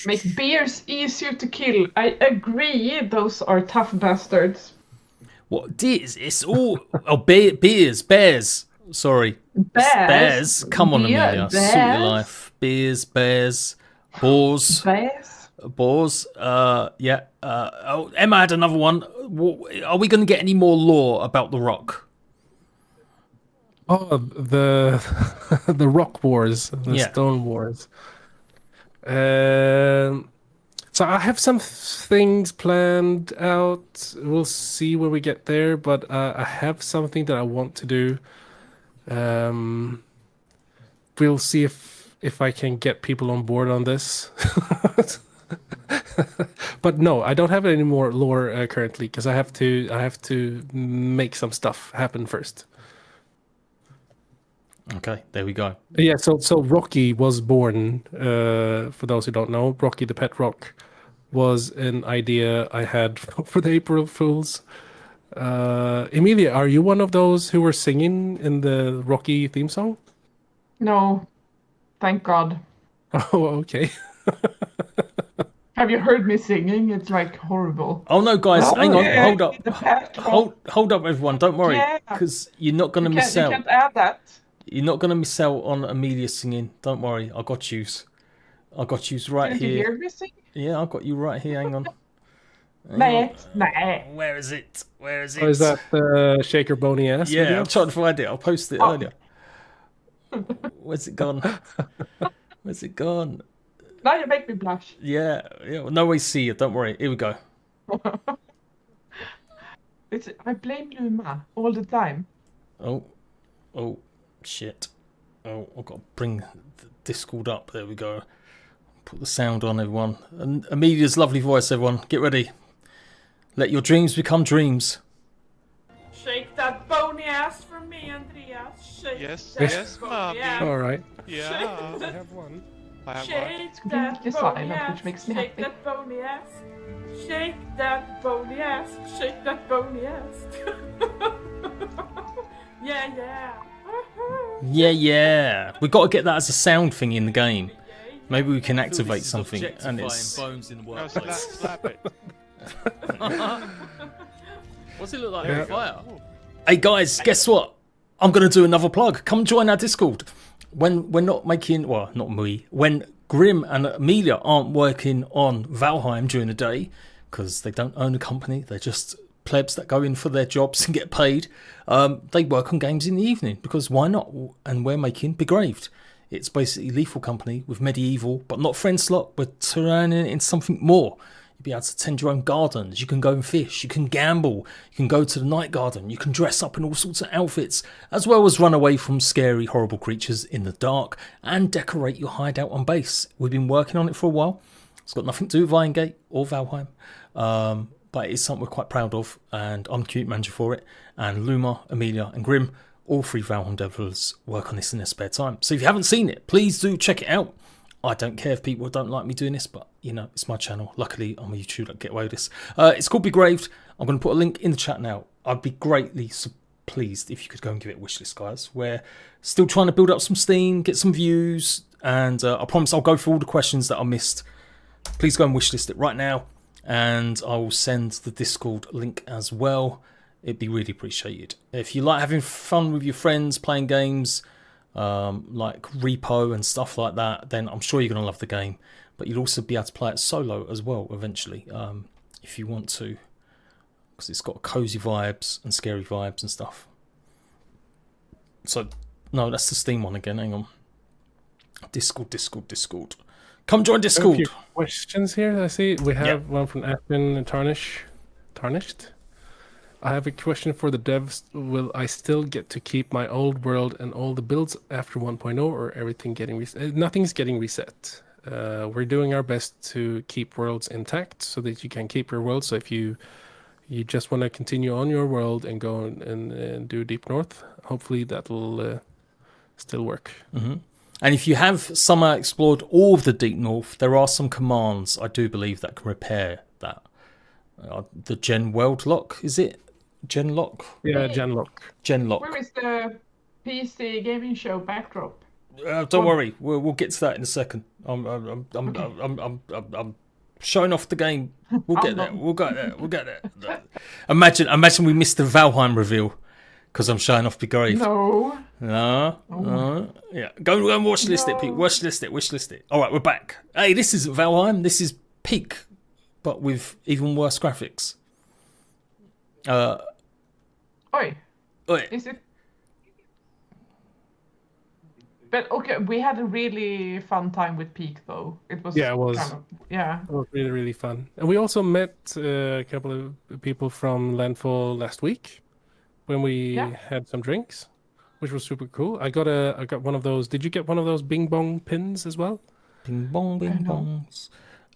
Make bears easier to kill. I agree. Those are tough bastards. What deers? It's all bears. Sorry, bears. Come on, Amelia. Sort your life. Bears, boars. Boars. Yeah. Emma had another one. Are we going to get any more lore about the Rock? Oh, the Rock Wars, the Stone Wars. So I have some things planned out. We'll see when we get there, but I have something that I want to do. We'll see if I can get people on board on this. But no, I don't have any more lore currently because I have to make some stuff happen first. Okay, there we go. Yeah, so Rocky was born, for those who don't know, Rocky the Pet Rock was an idea I had for the April Fools. Emilia, are you one of those who were singing in the Rocky theme song? No, thank God. Oh, okay. Have you heard me singing? It's like horrible. Oh no, guys, Oh, hang on, yeah, hold up, the past hold up, everyone. Don't worry, Yeah, because you're not gonna you miss out. can't add that. You're not gonna miss out on Amelia singing. Don't worry, I got yous. I got yous right Didn't you here. hear me sing? Yeah, I got you right here. Hang on. Nej, nej. Where is it? Where is it? Or is that the Shaker Bony Ass Yeah, video? I'm trying to find it. I posted it Oh. earlier. Where's it gone? Where's it gone? Now you make me blush. Yeah, yeah. No way see it. Don't worry. Here we go. I blame Luma all the time. Oh, shit. Oh, I've got to bring the Discord up. There we go. Put the sound on, everyone. And Amelia's lovely voice, everyone. Get ready. Let your dreams become dreams. Shake that bony ass for me, Andreas. Shake Yes, that yes, bony mommy. ass. All right. Yeah. I have one. I have one. Shake Good that design, bony which ass. makes me Shake happy. that bony ass. Shake that bony ass. Shake that bony ass. Yeah, yeah. Yeah, yeah. We got to get that as a sound thing in the game. Maybe we can activate something, and it's. bones in the No, workplace. slap it. What's it look like Yeah. on fire? Hey guys, guess what? I'm gonna do another plug. Come join our Discord. When we're not making, well, not me. When Grim and Amelia aren't working on Valheim during the day, because they don't own a company, they're just plebs that go in for their jobs and get paid. They work on games in the evening because why not? And we're making Begraved. It's basically Lethal Company with medieval, but not friend slot. We're turning it into something more. You'll be able to tend your own gardens. You can go and fish. You can gamble. You can go to the night garden. You can dress up in all sorts of outfits, as well as run away from scary, horrible creatures in the dark and decorate your hideout on base. We've been working on it for a while. It's got nothing to do with Iron or Valheim. But it's something we're quite proud of, and I'm the community manager for it. And Luma, Amelia, and Grim, all three Valheim developers, work on this in their spare time. So if you haven't seen it, please do check it out. I don't care if people don't like me doing this, but you know, it's my channel. Luckily, I'm a YouTuber that get away with this. It's called Begraved. I'm going to put a link in the chat now. I'd be greatly pleased if you could go and give it a wish list, guys. We're still trying to build up some steam, get some views, and I promise I'll go through all the questions that I missed. Please go and wishlist it right now, and I will send the Discord link as well. It'd be really appreciated. If you like having fun with your friends, playing games like Repo and stuff like that, then I'm sure you're going to love the game. But you'll also be able to play it solo as well eventually, if you want to, because it's got cozy vibes and scary vibes and stuff. So, no, that's the Steam one again. Hang on. Discord. Come join A Discord. few questions here. I see we have one from Admin Tarnished. I have a question for the devs. Will I still get to keep my old world and all the builds after 1.0, or everything getting reset? Nothing's getting reset. We're doing our best to keep worlds intact so that you can keep your world. So if you just want to continue on your world and go and do Deep North, hopefully that will still work. Mm-hmm. And if you have somehow explored all of the Deep North, there are some commands, I do believe, that can repair that. The Gen World Lock, is it? Gen Lock? Yeah, Gen Lock. Where is the PC gaming show backdrop? Don't worry, we'll get to that in a second. I'm showing off the game. We'll get there. We'll get there. Imagine we missed the Valheim reveal because I'm showing off Begraved. No. Yeah. Go and watch list it, Pete. Wish list it. All right, we're back. Hey, this isn't Valheim. This is Peak, but with even worse graphics. Oi. Is it? But okay, we had a really fun time with Peak though. It was. Yeah, it was. Yeah. It was really, really fun. And we also met a couple of people from Landfall last week when we had some drinks, which was super cool. I got one of those. Did you get one of those Bing Bong pins as well? Bing Bong, Bing Bongs.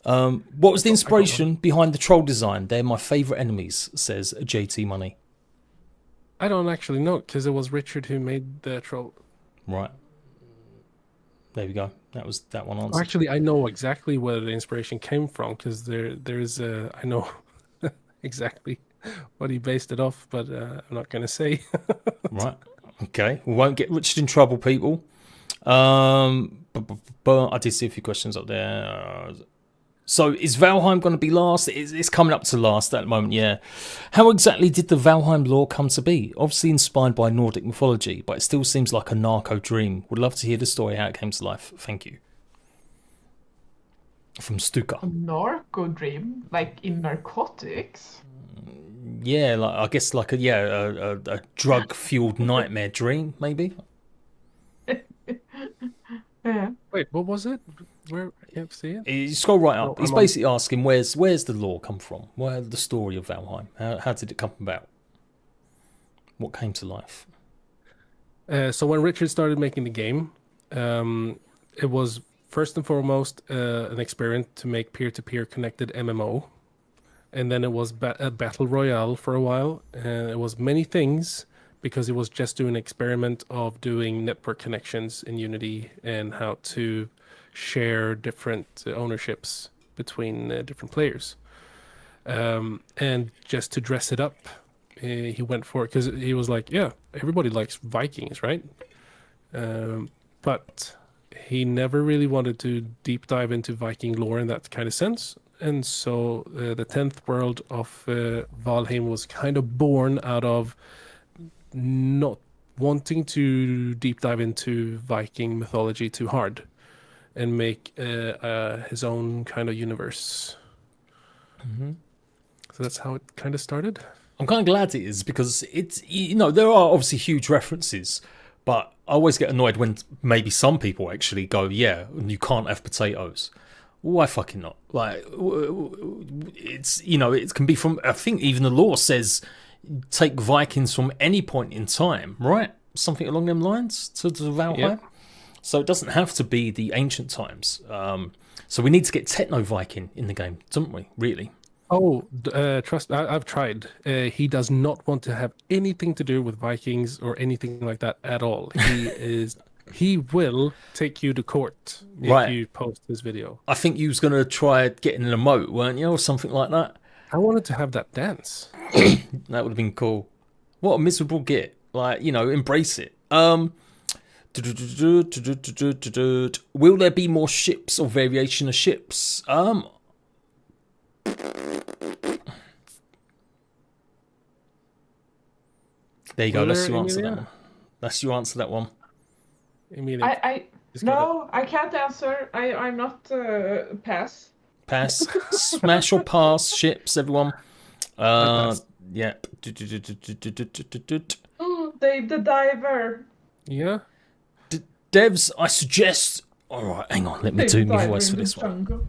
What was the inspiration behind the troll design? They're my favourite enemies, says JT Money. I don't actually know, because it was Richard who made the troll. Right. There we go. That was that one answered. Actually, I know exactly where the inspiration came from, because there's I know exactly what he based it off, but I'm not going to say. Right. Okay. We won't get Richard in trouble, people. But I did see a few questions up there. So is Valheim going to be last? It's coming up to last at the moment, yeah. How exactly did the Valheim lore come to be? Obviously inspired by Nordic mythology, but it still seems like a narco dream. Would love to hear the story, how it came to life. Thank you. From Stuka. A narco dream, like in narcotics. Yeah, like I guess like a drug-fueled nightmare dream, maybe. Yeah. Wait, what was it? Where you see it? You scroll right up. No, He's I'm on- basically asking where's the lore come from? Where the story of Valheim? How did it come about? What came to life? So when Richard started making the game, it was first and foremost an experiment to make peer-to-peer connected MMO, and then it was a battle royale for a while, and it was many things because it was just doing an experiment of doing network connections in Unity and how to share different ownerships between different players. And just to dress it up, he went for it because he was like, yeah, everybody likes Vikings, right? But he never really wanted to deep dive into Viking lore in that kind of sense. And so the 10th world of Valheim was kind of born out of not wanting to deep dive into Viking mythology too hard and make his own kind of universe. Mm-hmm. So that's how it kind of started. I'm kind of glad it is because it's, there are obviously huge references, but I always get annoyed when maybe some people actually go, yeah, you can't have potatoes. Why fucking not? Like, it's, it can be from, I think even the law says take Vikings from any point in time, right? Something along them lines to Valheim. Yeah. So it doesn't have to be the ancient times. So we need to get Techno-Viking in the game, don't we, really? Oh, trust me, I've tried. He does not want to have anything to do with Vikings or anything like that at all. He will take you to court if you post this video. I think you was going to try getting an emote, weren't you, or something like that? I wanted to have that dance. That would have been cool. What a miserable git. Like, embrace it. Will there be more ships or variation of ships? There you go. Let's you answer that one. Let's you answer that one. I can't answer. I'm not pass. Pass. Smash or pass ships, everyone. Yeah. Dave the Diver. Yeah. Devs, I suggest. All right, hang on. Let me do my voice for this one.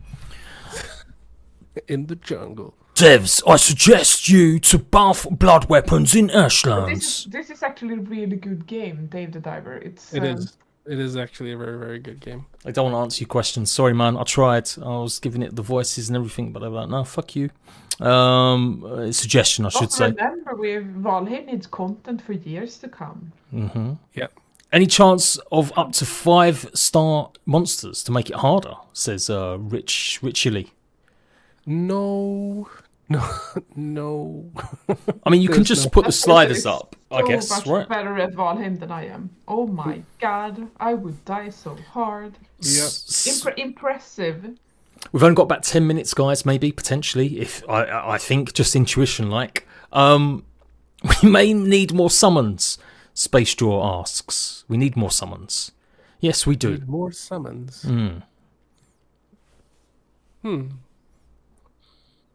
In the jungle. Devs, I suggest you to buff blood weapons in Ashlands. This is actually a really good game, Dave the Diver. It is. It is actually a very, very good game. I don't want to answer your questions. Sorry, man. I tried. I was giving it the voices and everything, but they were like, no, fuck you. Suggestion, I should say. Remember, Valheim needs content for years to come. Mm-hmm. Yeah. Any chance of up to 5-star monsters to make it harder? Says Richily. No. I mean, you can just put the sliders up, I guess, much right? better at Valheim than I am. Oh my god, I would die so hard. Yeah. Impressive. We've only got about 10 minutes, guys, maybe, potentially, if I think, just intuition-like. We may need more summons, Space Draw asks. We need more summons. Yes, we do. Need more summons.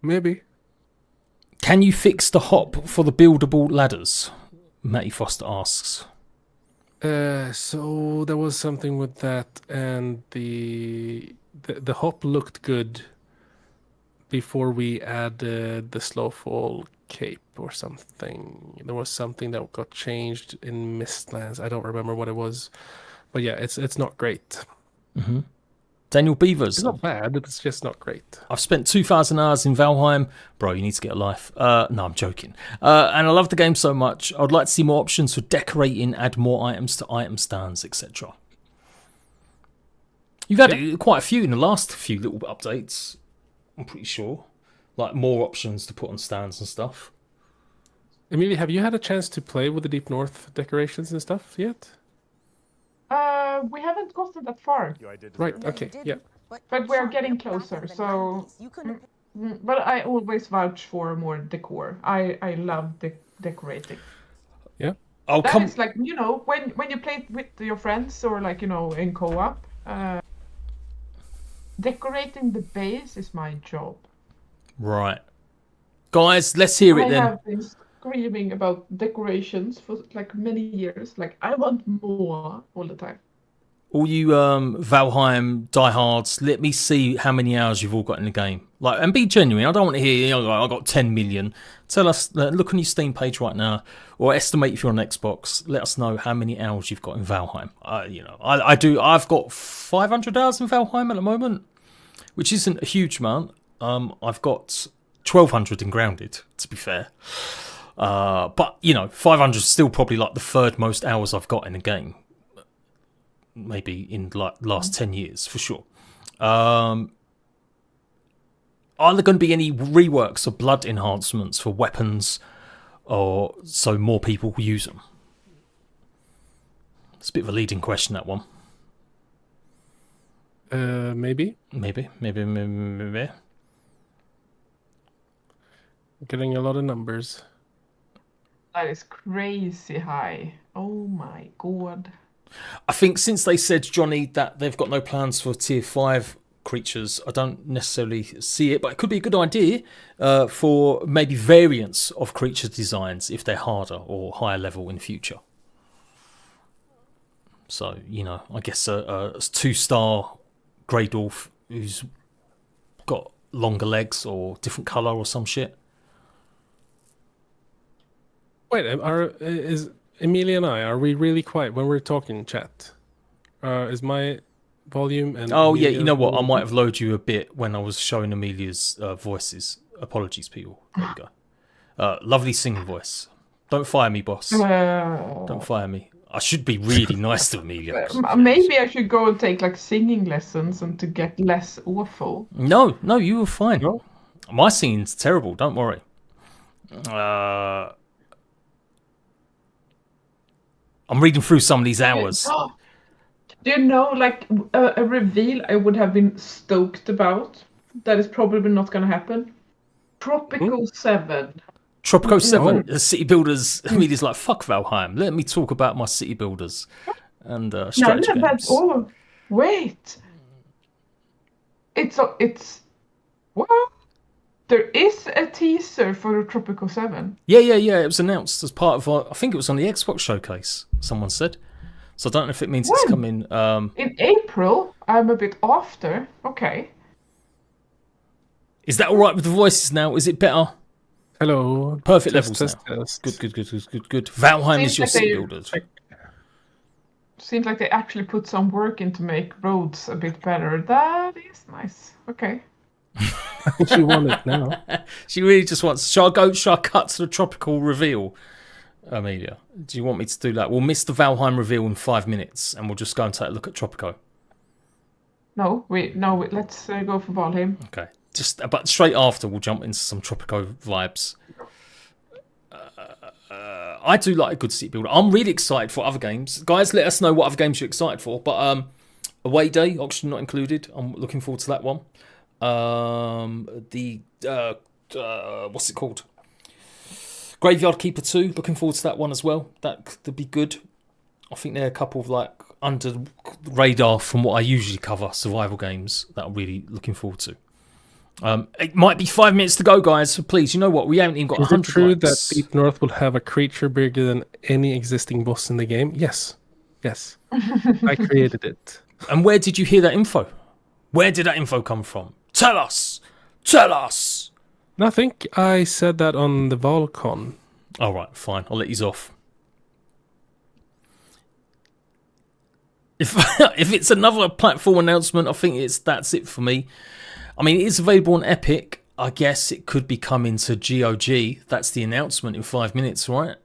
Maybe. Can you fix the hop for the buildable ladders? Matty Foster asks. So there was something with that, and the hop looked good before we added the slow fall cape or something. There was something that got changed in Mistlands. I don't remember what it was, but yeah, it's not great. Mm-hmm. Daniel Beavers. It's not bad, it's just not great. I've spent 2,000 hours in Valheim. Bro, you need to get a life. No, I'm joking. And I love the game so much. I'd like to see more options for decorating, add more items to item stands, etc. You've had quite a few in the last few little updates, I'm pretty sure. Like more options to put on stands and stuff. Amelia, have you had a chance to play with the Deep North decorations and stuff yet? We haven't gotten that far, Right. Okay. Yeah. but we're getting closer. So, but I always vouch for more decor. I love decorating. Yeah. Oh, That come. is like, when you play with your friends or like, in co-op, decorating the base is my job. Right. Guys, let's hear it I then. have been screaming about decorations for like many years. Like, I want more all the time. All you Valheim diehards, let me see how many hours you've all got in the game. Like, and be genuine. I don't want to hear, I got 10 million. Tell us, look on your Steam page right now, or estimate if you're on Xbox. Let us know how many hours you've got in Valheim. I do. I've got 500 hours in Valheim at the moment, which isn't a huge amount. I've got 1,200 in Grounded, to be fair. But 500 is still probably like the third most hours I've got in a game. Maybe in like last 10 years for sure. Are there going to be any reworks or blood enhancements for weapons, or so more people will use them? It's a bit of a leading question, that one. Maybe. Maybe. Getting a lot of numbers. That is crazy high. Oh my god. I think since they said, Johnny, that they've got no plans for tier 5 creatures, I don't necessarily see it, but it could be a good idea for maybe variants of creature designs if they're harder or higher level in the future. So, I guess a 2-star Grey Dwarf who's got longer legs or different colour or some shit. Wait, is Emilia and are we really quiet when we're talking in chat? Is my volume and... Oh, yeah, you Emilia's know what? I volume- might have lowered you a bit when I was showing Amelia's voices. Apologies, people. There we go. Lovely singing voice. Don't fire me, boss. Don't fire me. I should be really nice to Amelia. Maybe I should go and take like singing lessons and to get less awful. No, you were fine. No? My singing's terrible, don't worry. I'm reading through some of these hours. Do you know, like, a reveal I would have been stoked about? That is probably not going to happen. Tropical 7. Tropico 7, the city builders. Amelia's like, fuck Valheim. Let me talk about my city builders and strategy games. Wait. It's what? There is a teaser for Tropical 7. Yeah. It was announced as part of, I think it was on the Xbox showcase, someone said. So I don't know if it means it's coming. In April, I'm a bit after. Okay. Is that all right with the voices now? Is it better? Hello. Perfect Test, levels now. test. Good. Valheim Seems is your like city they- builders. Seems like they actually put some work in to make roads a bit better. That is nice. Okay. She won it now. She really just wants. Shall I cut to the tropical reveal, Amelia? Do you want me to do that? We'll miss the Valheim reveal in 5 minutes, and we'll just go and take a look at Tropico. No, let's go for Valheim. Okay. But straight after, we'll jump into some Tropico vibes. I do like a good city builder. I'm really excited for other games. Guys, let us know what other games you're excited for. But Away Day, Oxygen not included. I'm looking forward to that one. What's it called? Graveyard Keeper 2, looking forward to that one as well. That could be good. I think there are a couple of like under the radar from what I usually cover survival games that I'm really looking forward to. It might be 5 minutes to go, guys. So please, you know what? We haven't even got Is it 100 true likes. that Deep North will have a creature bigger than any existing boss in the game? Yes. I created it. And where did you hear that info? Where did that info come from? Tell us! I think I said that on the Volcon. All right, fine. I'll let you off. If it's another platform announcement, I think that's it for me. I mean, it is available on Epic. I guess it could be coming to GOG. That's the announcement in 5 minutes, right?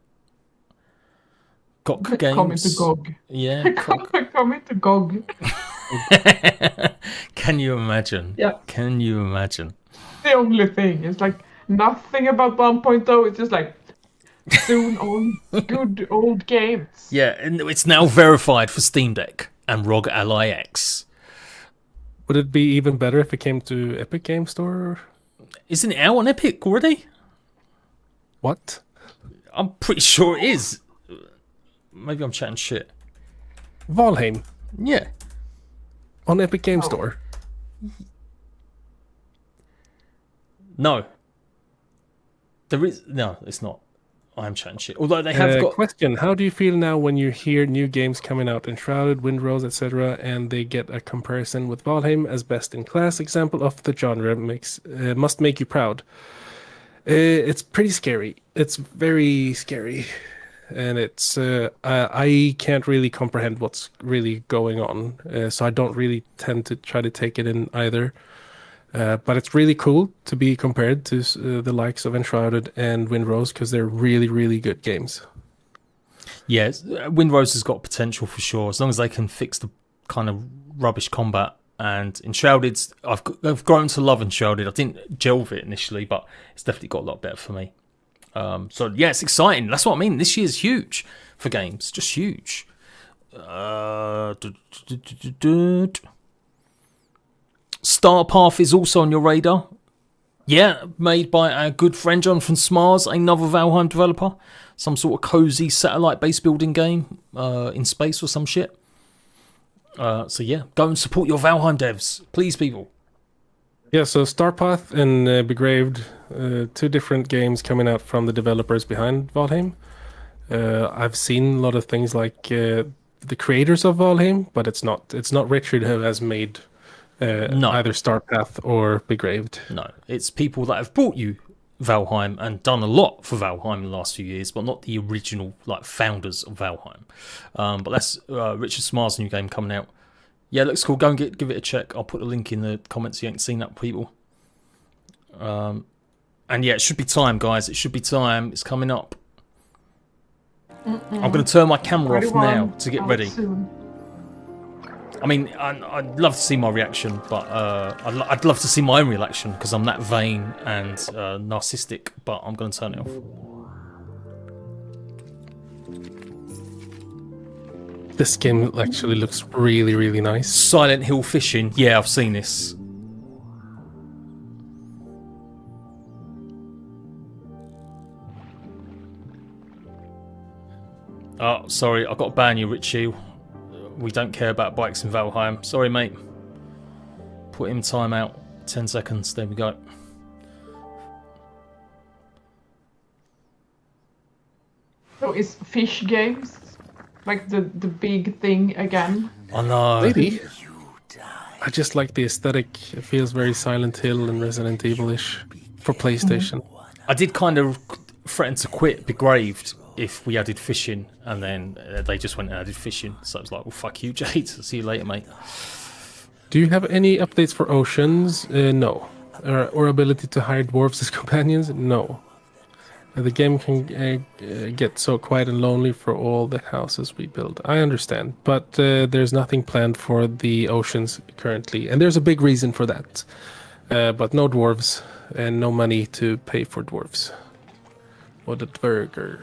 GOG Games. Coming to GOG. Yeah. Coming to GOG. Can you imagine? Yeah. Can you imagine? The only thing is like nothing about 1.0. It's just like soon on good old games. Yeah, and it's now verified for Steam Deck and ROG Ally X. Would it be even better if it came to Epic Game Store? Isn't it out on Epic already? What? I'm pretty sure it is. Maybe I'm chatting shit. Valheim Yeah. on Epic Game Store. No. There is... No, it's not. I'm chatting shit. Although they have got... Question: how do you feel now when you hear new games coming out, Enshrouded, Windrose, etc., and they get a comparison with Valheim as best-in-class example of the genre must make you proud? It's pretty scary. It's very scary, and it's I can't really comprehend what's really going on, so I don't really tend to try to take it in either. But it's really cool to be compared to the likes of Enshrouded and Windrose because they're really, really good games. Yeah, Windrose has got potential for sure, as long as they can fix the kind of rubbish combat. And Enshrouded, I've grown to love Enshrouded. I didn't gel with it initially, but it's definitely got a lot better for me. So yeah, it's exciting. That's what I mean. This year's huge for games, just huge. Starpath is also on your radar. Yeah, made by our good friend Jonathan Smars, another Valheim developer. Some sort of cozy satellite-based building game in space or some shit. So yeah, go and support your Valheim devs, please, people. Yeah, so Starpath and Begraved, two different games coming out from the developers behind Valheim. I've seen a lot of things like the creators of Valheim, but it's not Richard who has made either Starpath or Begraved. No, it's people that have brought you Valheim and done a lot for Valheim in the last few years, but not the original founders of Valheim. But that's Richard Smar's new game coming out. Yeah, it looks cool. Go and give it a check. I'll put a link in the comments if you ain't seen that, people. And yeah, it should be time, guys. It should be time. It's coming up. I'm going to turn my camera off now to get ready. Soon. I mean, I'd love to see my reaction, but I'd love to see my own reaction because I'm that vain and narcissistic, but I'm going to turn it off. This game actually looks really, really nice. Silent Hill Fishing. Yeah, I've seen this. Oh, sorry, I've got to ban you, Richie. We don't care about bikes in Valheim. Sorry, mate. Put him time out. 10 seconds. There we go. So is fish games like the big thing again? Oh no. Maybe. I just like the aesthetic. It feels very Silent Hill and Resident Evil-ish for PlayStation. I did kind of threaten to quit Begraved if we added fishing, and then they just went and added fishing. So I was like, well, fuck you, Jade. See you later, mate. Do you have any updates for Oceans? No. Or ability to hire dwarves as companions? No. The game can get so quiet and lonely for all the houses we build. I understand, but there's nothing planned for the Oceans currently, and there's a big reason for that. But no dwarves, and no money to pay for dwarves. Or the dwerger.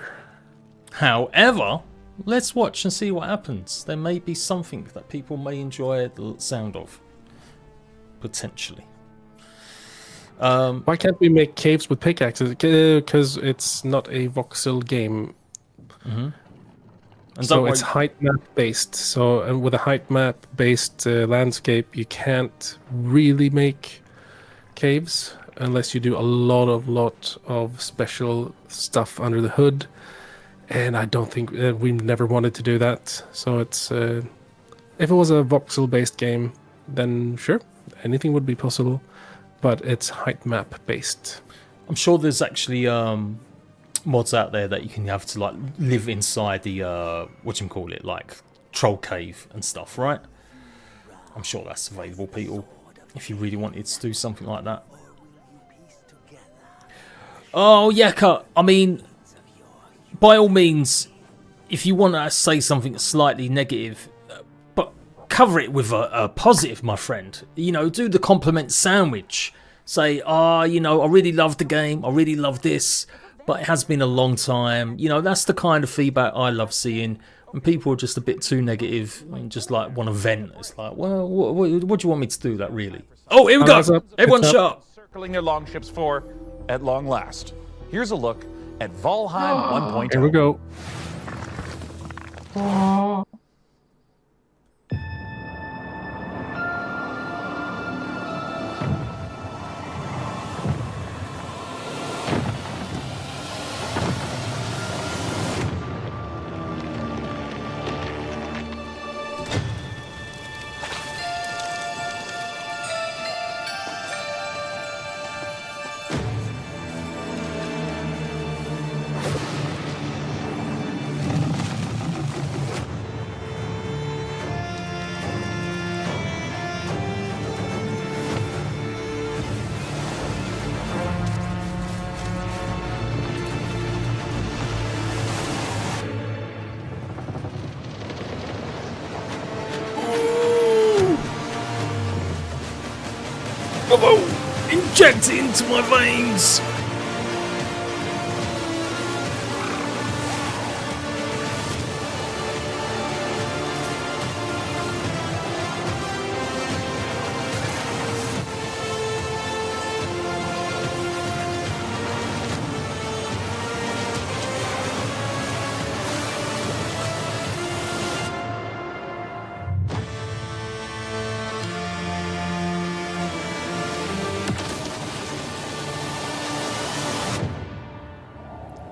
However, let's watch and see what happens. There may be something that people may enjoy the sound of. Potentially. Why can't we make caves with pickaxes? Because it's not a voxel game. Mm-hmm. And so it's height map based. So and with a height map based landscape, you can't really make caves unless you do a lot of special stuff under the hood. And I don't think we never wanted to do that. So it's if it was a voxel based game, then sure, anything would be possible. But it's height map based. I'm sure there's actually mods out there that you can have to like live inside the like troll cave and stuff, right? I'm sure that's available, people, if you really wanted to do something like that. Oh, Yaka, I mean, by all means, if you want to say something slightly negative, cover it with a positive, my friend. You know, do the compliment sandwich. Say, you know, I really love the game. I really love this. but it has been a long time. You know, that's the kind of feedback I love seeing. When people are just a bit too negative and just like want to vent. It's like, well, what do you want me to do? That really? Oh, here we go. Everyone shut up. Circling their longships for, at long last. Here's a look at Valheim 1.0. Here we go. Oh. Inject it into my veins.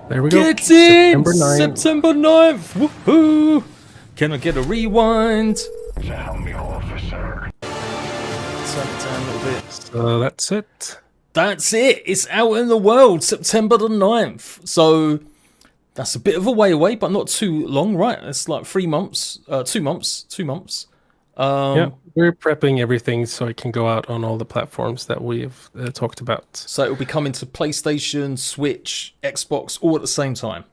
There we go. Get in! September 9th. September 9th! Woohoo! Can I get a rewind? Tell me, officer. Turn it down a little bit. So that's it. That's it. It's out in the world, September the 9th. So that's a bit of a way away, but not too long, right? It's like 3 months, 2 months, 2 months. Yeah, we're prepping everything so it can go out on all the platforms that we've talked about. So it will be coming to PlayStation, Switch, Xbox, all at the same time.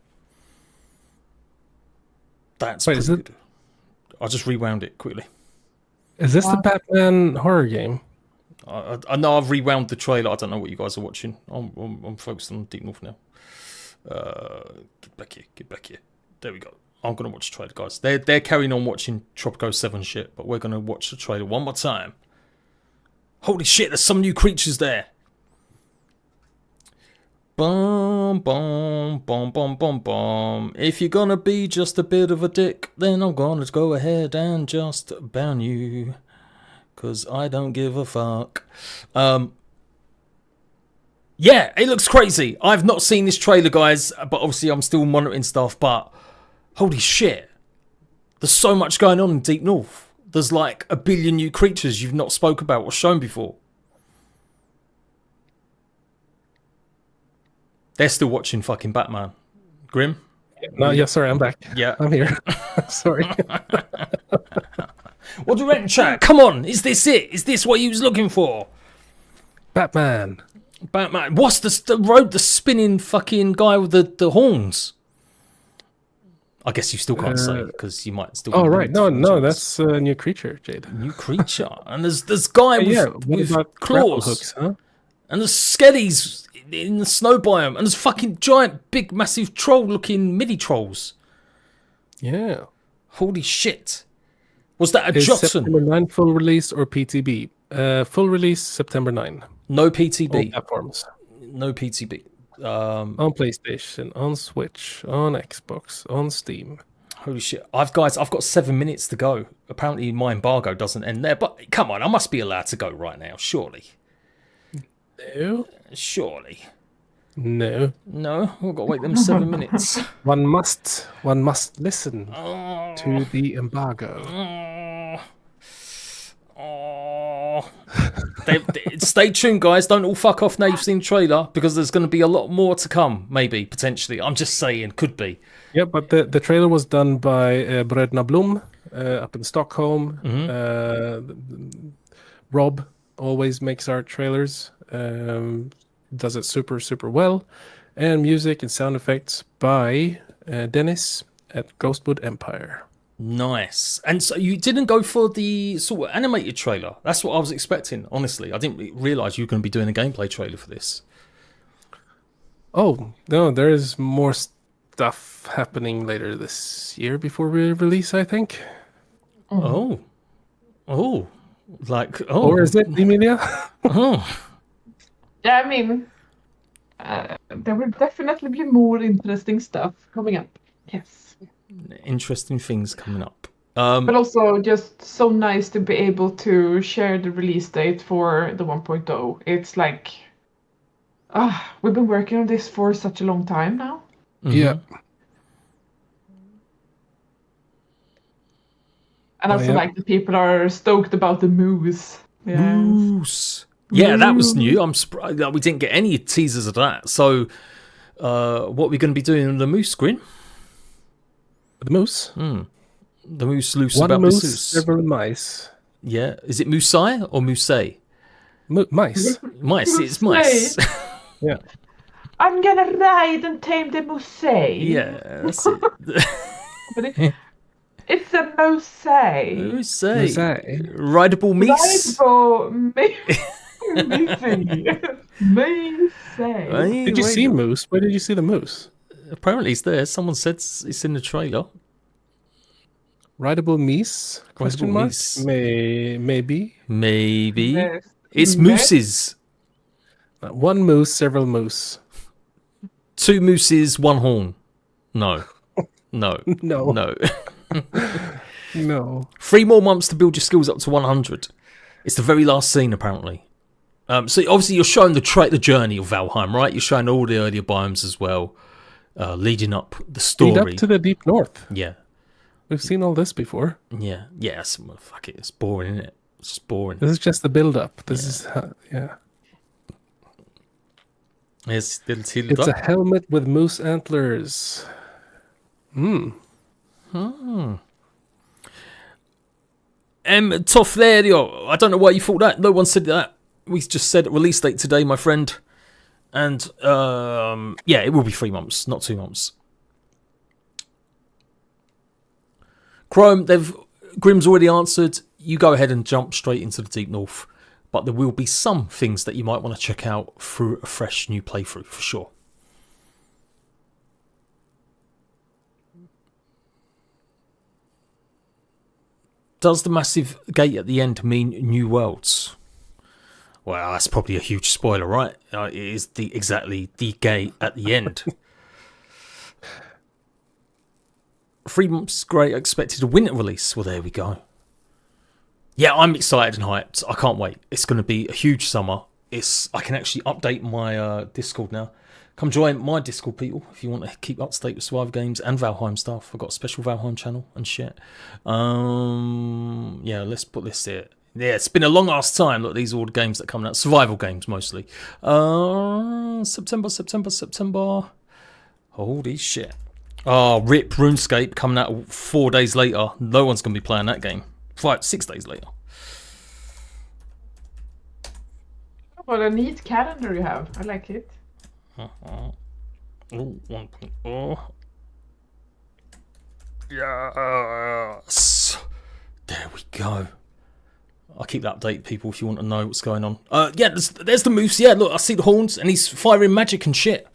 That's Wait, is pretty it? good. I just rewound it quickly. Is this the Batman horror game? I know I've rewound the trailer. I don't know what you guys are watching. I'm focused on Deep North now. Get back here. Get back here. There we go. I'm going to watch the trailer, guys. They're carrying on watching Tropico 7 shit, but we're going to watch the trailer one more time. Holy shit, there's some new creatures there. Bum, bum, bum, bum, bum, bum. If you're going to be just a bit of a dick, then I'm going to go ahead and just ban you. Because I don't give a fuck. Yeah, it looks crazy. I've not seen this trailer, guys, but obviously I'm still monitoring stuff, but holy shit. There's so much going on in Deep North. There's like a billion new creatures you've not spoke about or shown before. They're still watching fucking Batman. Grim? No, yeah, sorry, I'm back. Yeah. I'm here. Sorry. What do you reckon, chat? Come on, is this it? Is this what you was looking for? Batman. Batman. What's the spinning fucking guy with the horns? I guess you still can't say because you might still. Oh right, no, that's a new creature, Jade. New creature, and there's guy with claws, hooks, huh? And there's skellies in the snow biome, and there's fucking giant, big, massive troll-looking mini trolls. Yeah. Holy shit! Was that a Is Jotson? September 9 full release or PTB? Full release September 9. No PTB. All platforms. No PTB. On PlayStation, on Switch, on Xbox, on Steam. Holy shit. I've got 7 minutes to go. Apparently my embargo doesn't end there, but come on, I must be allowed to go right now, surely. No. Surely. No. No, I've got to wait them 7 minutes. One must listen to the embargo. Stay tuned, guys. Don't all fuck off now you've seen the trailer, because there's going to be a lot more to come, maybe, potentially. I'm just saying, could be. Yeah, but the trailer was done by Bröderna Blom up in Stockholm. Rob always makes our trailers. Does it super, super well. And music and sound effects by Dennis at Ghostwood Empire. Nice. And so you didn't go for the sort of animated trailer. That's what I was expecting, honestly. I didn't realise you were going to be doing a gameplay trailer for this. Oh, no, there is more stuff happening later this year before we release, I think. Oh, like Or is it, Emilia? oh. Yeah, I mean, there will definitely be more interesting stuff coming up. Yes. Interesting things coming up. But also just so nice to be able to share the release date for the 1.0. It's like, we've been working on this for such a long time now. Yeah. And I also like that people are stoked about the moose. Yes. Moose. Yeah, that was new. I'm surprised that we didn't get any teasers of that. So, what are we going to be doing with the moose, Grin? The moose? The moose loose One about moose, the moose. several mice. Yeah. Is it moosei or moosei? Mice. Mice. It's mice. Yeah. I'm gonna ride and tame the moose. Yeah, that's it. But it's a moose. Moosei. Rideable meese. Moose. Did you see moose? Where did you see the moose? Apparently it's there. Someone said it's in the trailer. Rideable meese? Question mark? meese. Maybe. Maybe. Yes. It's mooses. One moose, several moose. 2 mooses, 1 horn. No. No. No. No. No. 3 more months to build your skills up to 100. It's the very last scene, apparently. So obviously you're showing the journey of Valheim, right? You're showing all the earlier biomes as well, leading up the story. Lead up to the deep north. Yeah. We've seen all this before. Yeah. Yes. Fuck it. It's boring, isn't it? It's just boring. This is just the build-up. This is how, yeah. It's It's a helmet with moose antlers. Tofflerio. I don't know why you thought that. No one said that. We just said release date today, my friend. And yeah, it will be 3 months, not 2 months. Chrome, Grim's already answered. You go ahead and jump straight into the Deep North. But there will be some things that you might want to check out through a fresh new playthrough, for sure. Does the massive gate at the end mean new worlds? Well, that's probably a huge spoiler, right? It is exactly the gate at the end. 3 months, great. Expected a winter release. Well, there we go. Yeah, I'm excited and hyped. I can't wait. It's going to be a huge summer. I can actually update my Discord now. Come join my Discord, people, if you want to keep up to date with Survivor games and Valheim stuff. I've got a special Valheim channel and shit. Yeah, let's put this here. Yeah, it's been a long ass time. Look, these are all the games that are coming out. Survival games, mostly. September. Holy shit. Oh, RIP RuneScape coming out 4 days later. No one's going to be playing that game. 6 days later. What a neat calendar you have. I like it. Oh, 1.0. Yes. There we go. I'll keep that update, people, if you want to know what's going on. Yeah, there's the moose. Yeah, look, I see the horns, and he's firing magic and shit.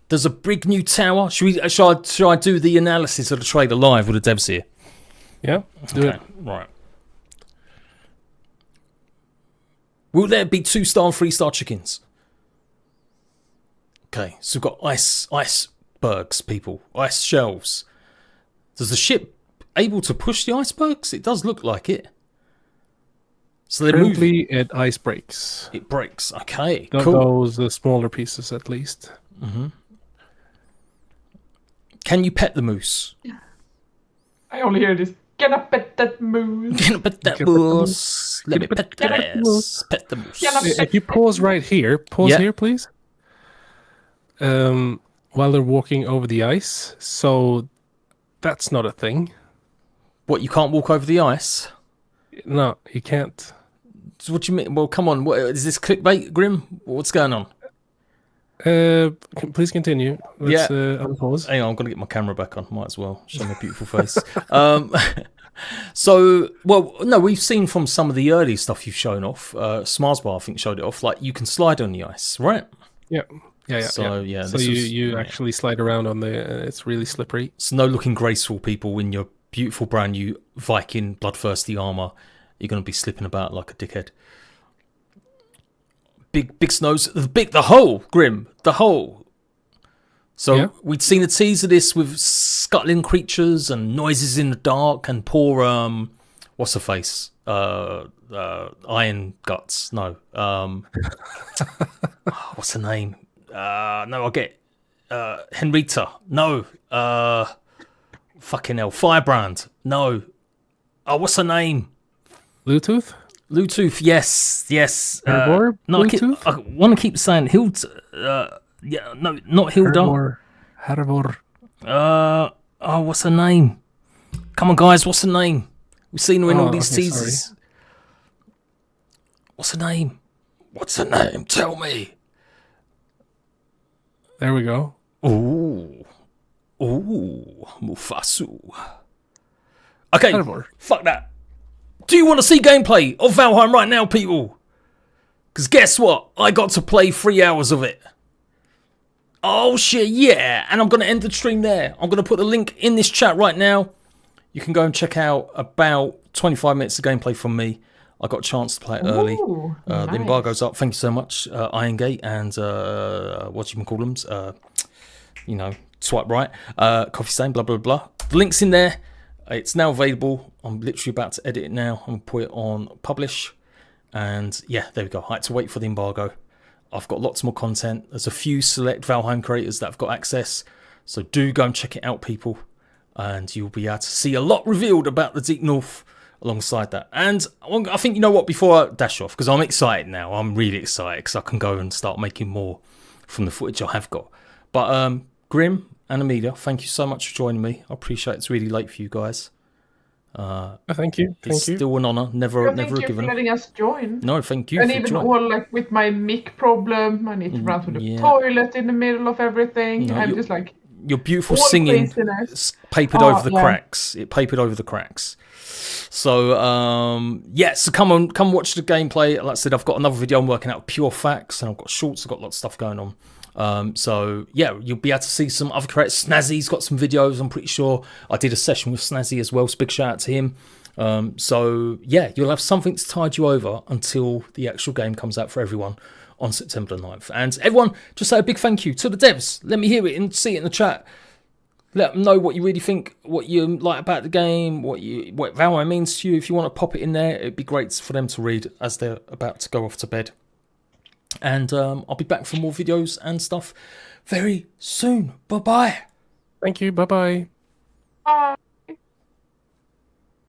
There's a big new tower. Should I do the analysis of the trailer live with the devs here? Yeah, do it. Right. Will there be 2-star and 3-star chickens? Okay, so we've got icebergs, people. Ice shelves. Does the ship able to push the icebergs? It does look like it. So they're Currently, it ice breaks. It breaks. Okay, cool. Those smaller pieces, at least. Mm-hmm. Can you pet the moose? I only hear this. Can I pet that moose? Can I pet that moose? Let me pet the ass. Pet the moose. If you pause right here, here, please. While they're walking over the ice, so that's not a thing. What, you can't walk over the ice? No, you can't. So what do you mean? Well, come on. What, is this clickbait, Grim? What's going on? Please continue. Let's unpause. Hang on, I'm gonna get my camera back on. Might as well show my beautiful face. So, well, no, we've seen from some of the early stuff you've shown off. Smarsbar, I think, showed it off. Like you can slide on the ice, right? Yeah. Yeah. So yeah, So this you was- you yeah. actually slide around on the. It's really slippery. It's no looking graceful, people, in your beautiful brand new Viking bloodthirsty armor. You're going to be slipping about like a dickhead. Big snows. The hole, Grim. The hole. So Yeah. we'd seen a tease of this with scuttling creatures and noises in the dark and poor what's her face? Iron Guts. No. What's her name? No, I'll get Henrita. No. Fucking hell. Firebrand. No. Oh, what's her name? Bluetooth. Bluetooth. Yes. Hervor No, Bluetooth? I want to keep saying Hild. Yeah, no, not Hilda. Hervor. Oh, what's her name? Come on, guys. What's her name? We've seen her in all these okay, teasers. sorry. What's her name? What's her name? Tell me. There we go. Ooh, Mufasu. Okay, Hervor. fuck that. Do you want to see gameplay of Valheim right now, people? Because guess what? I got to play 3 hours of it. Oh shit, yeah. And I'm going to end the stream there. I'm going to put the link in this chat right now. You can go and check out about 25 minutes of gameplay from me. I got a chance to play it early. Ooh, The nice. embargo's up. Thank you so much, Iron Gate and what you can call them. You know, swipe right, coffee stain, blah blah blah. The link's in there. It's now available. I'm literally about to edit it now. I'm gonna put it on publish, and yeah, there we go. I had to wait for the embargo. I've got lots more content. There's a few select Valheim creators that have got access, so do go and check it out, people, and you'll be able to see a lot revealed about the Deep North alongside that. And I think, you know what, before I dash off, because I'm excited now, I'm really excited because I can go and start making more from the footage I have got. But Grim and Amelia, thank you so much for joining me. I appreciate it's really late for you guys. Thank you. It's still an honour, never Thank a you for given. letting us join. No, thank you And for even joining. all like with my mic problem, I need to run to the yeah. toilet in the middle of everything. No, I'm you- just like Your beautiful all singing craziness. papered Oh, over the yeah. cracks. It papered over the cracks. So yeah, so come watch the gameplay. Like I said, I've got another video I'm working out, pure facts, and I've got shorts. I've got lots of stuff going on. So yeah, you'll be able to see some other creators. Snazzy's got some videos. I'm pretty sure I did a session with Snazzy as well. So big shout out to him. So yeah, you'll have something to tide you over until the actual game comes out for everyone on September the 9th. And everyone, just say a big thank you to the devs. Let me hear it and see it in the chat. Let them know what you really think, what you like about the game, what Valheim means to you. If you want to pop it in there, it'd be great for them to read as they're about to go off to bed. And I'll be back for more videos and stuff very soon. Bye-bye. Thank you. Bye bye. Ah.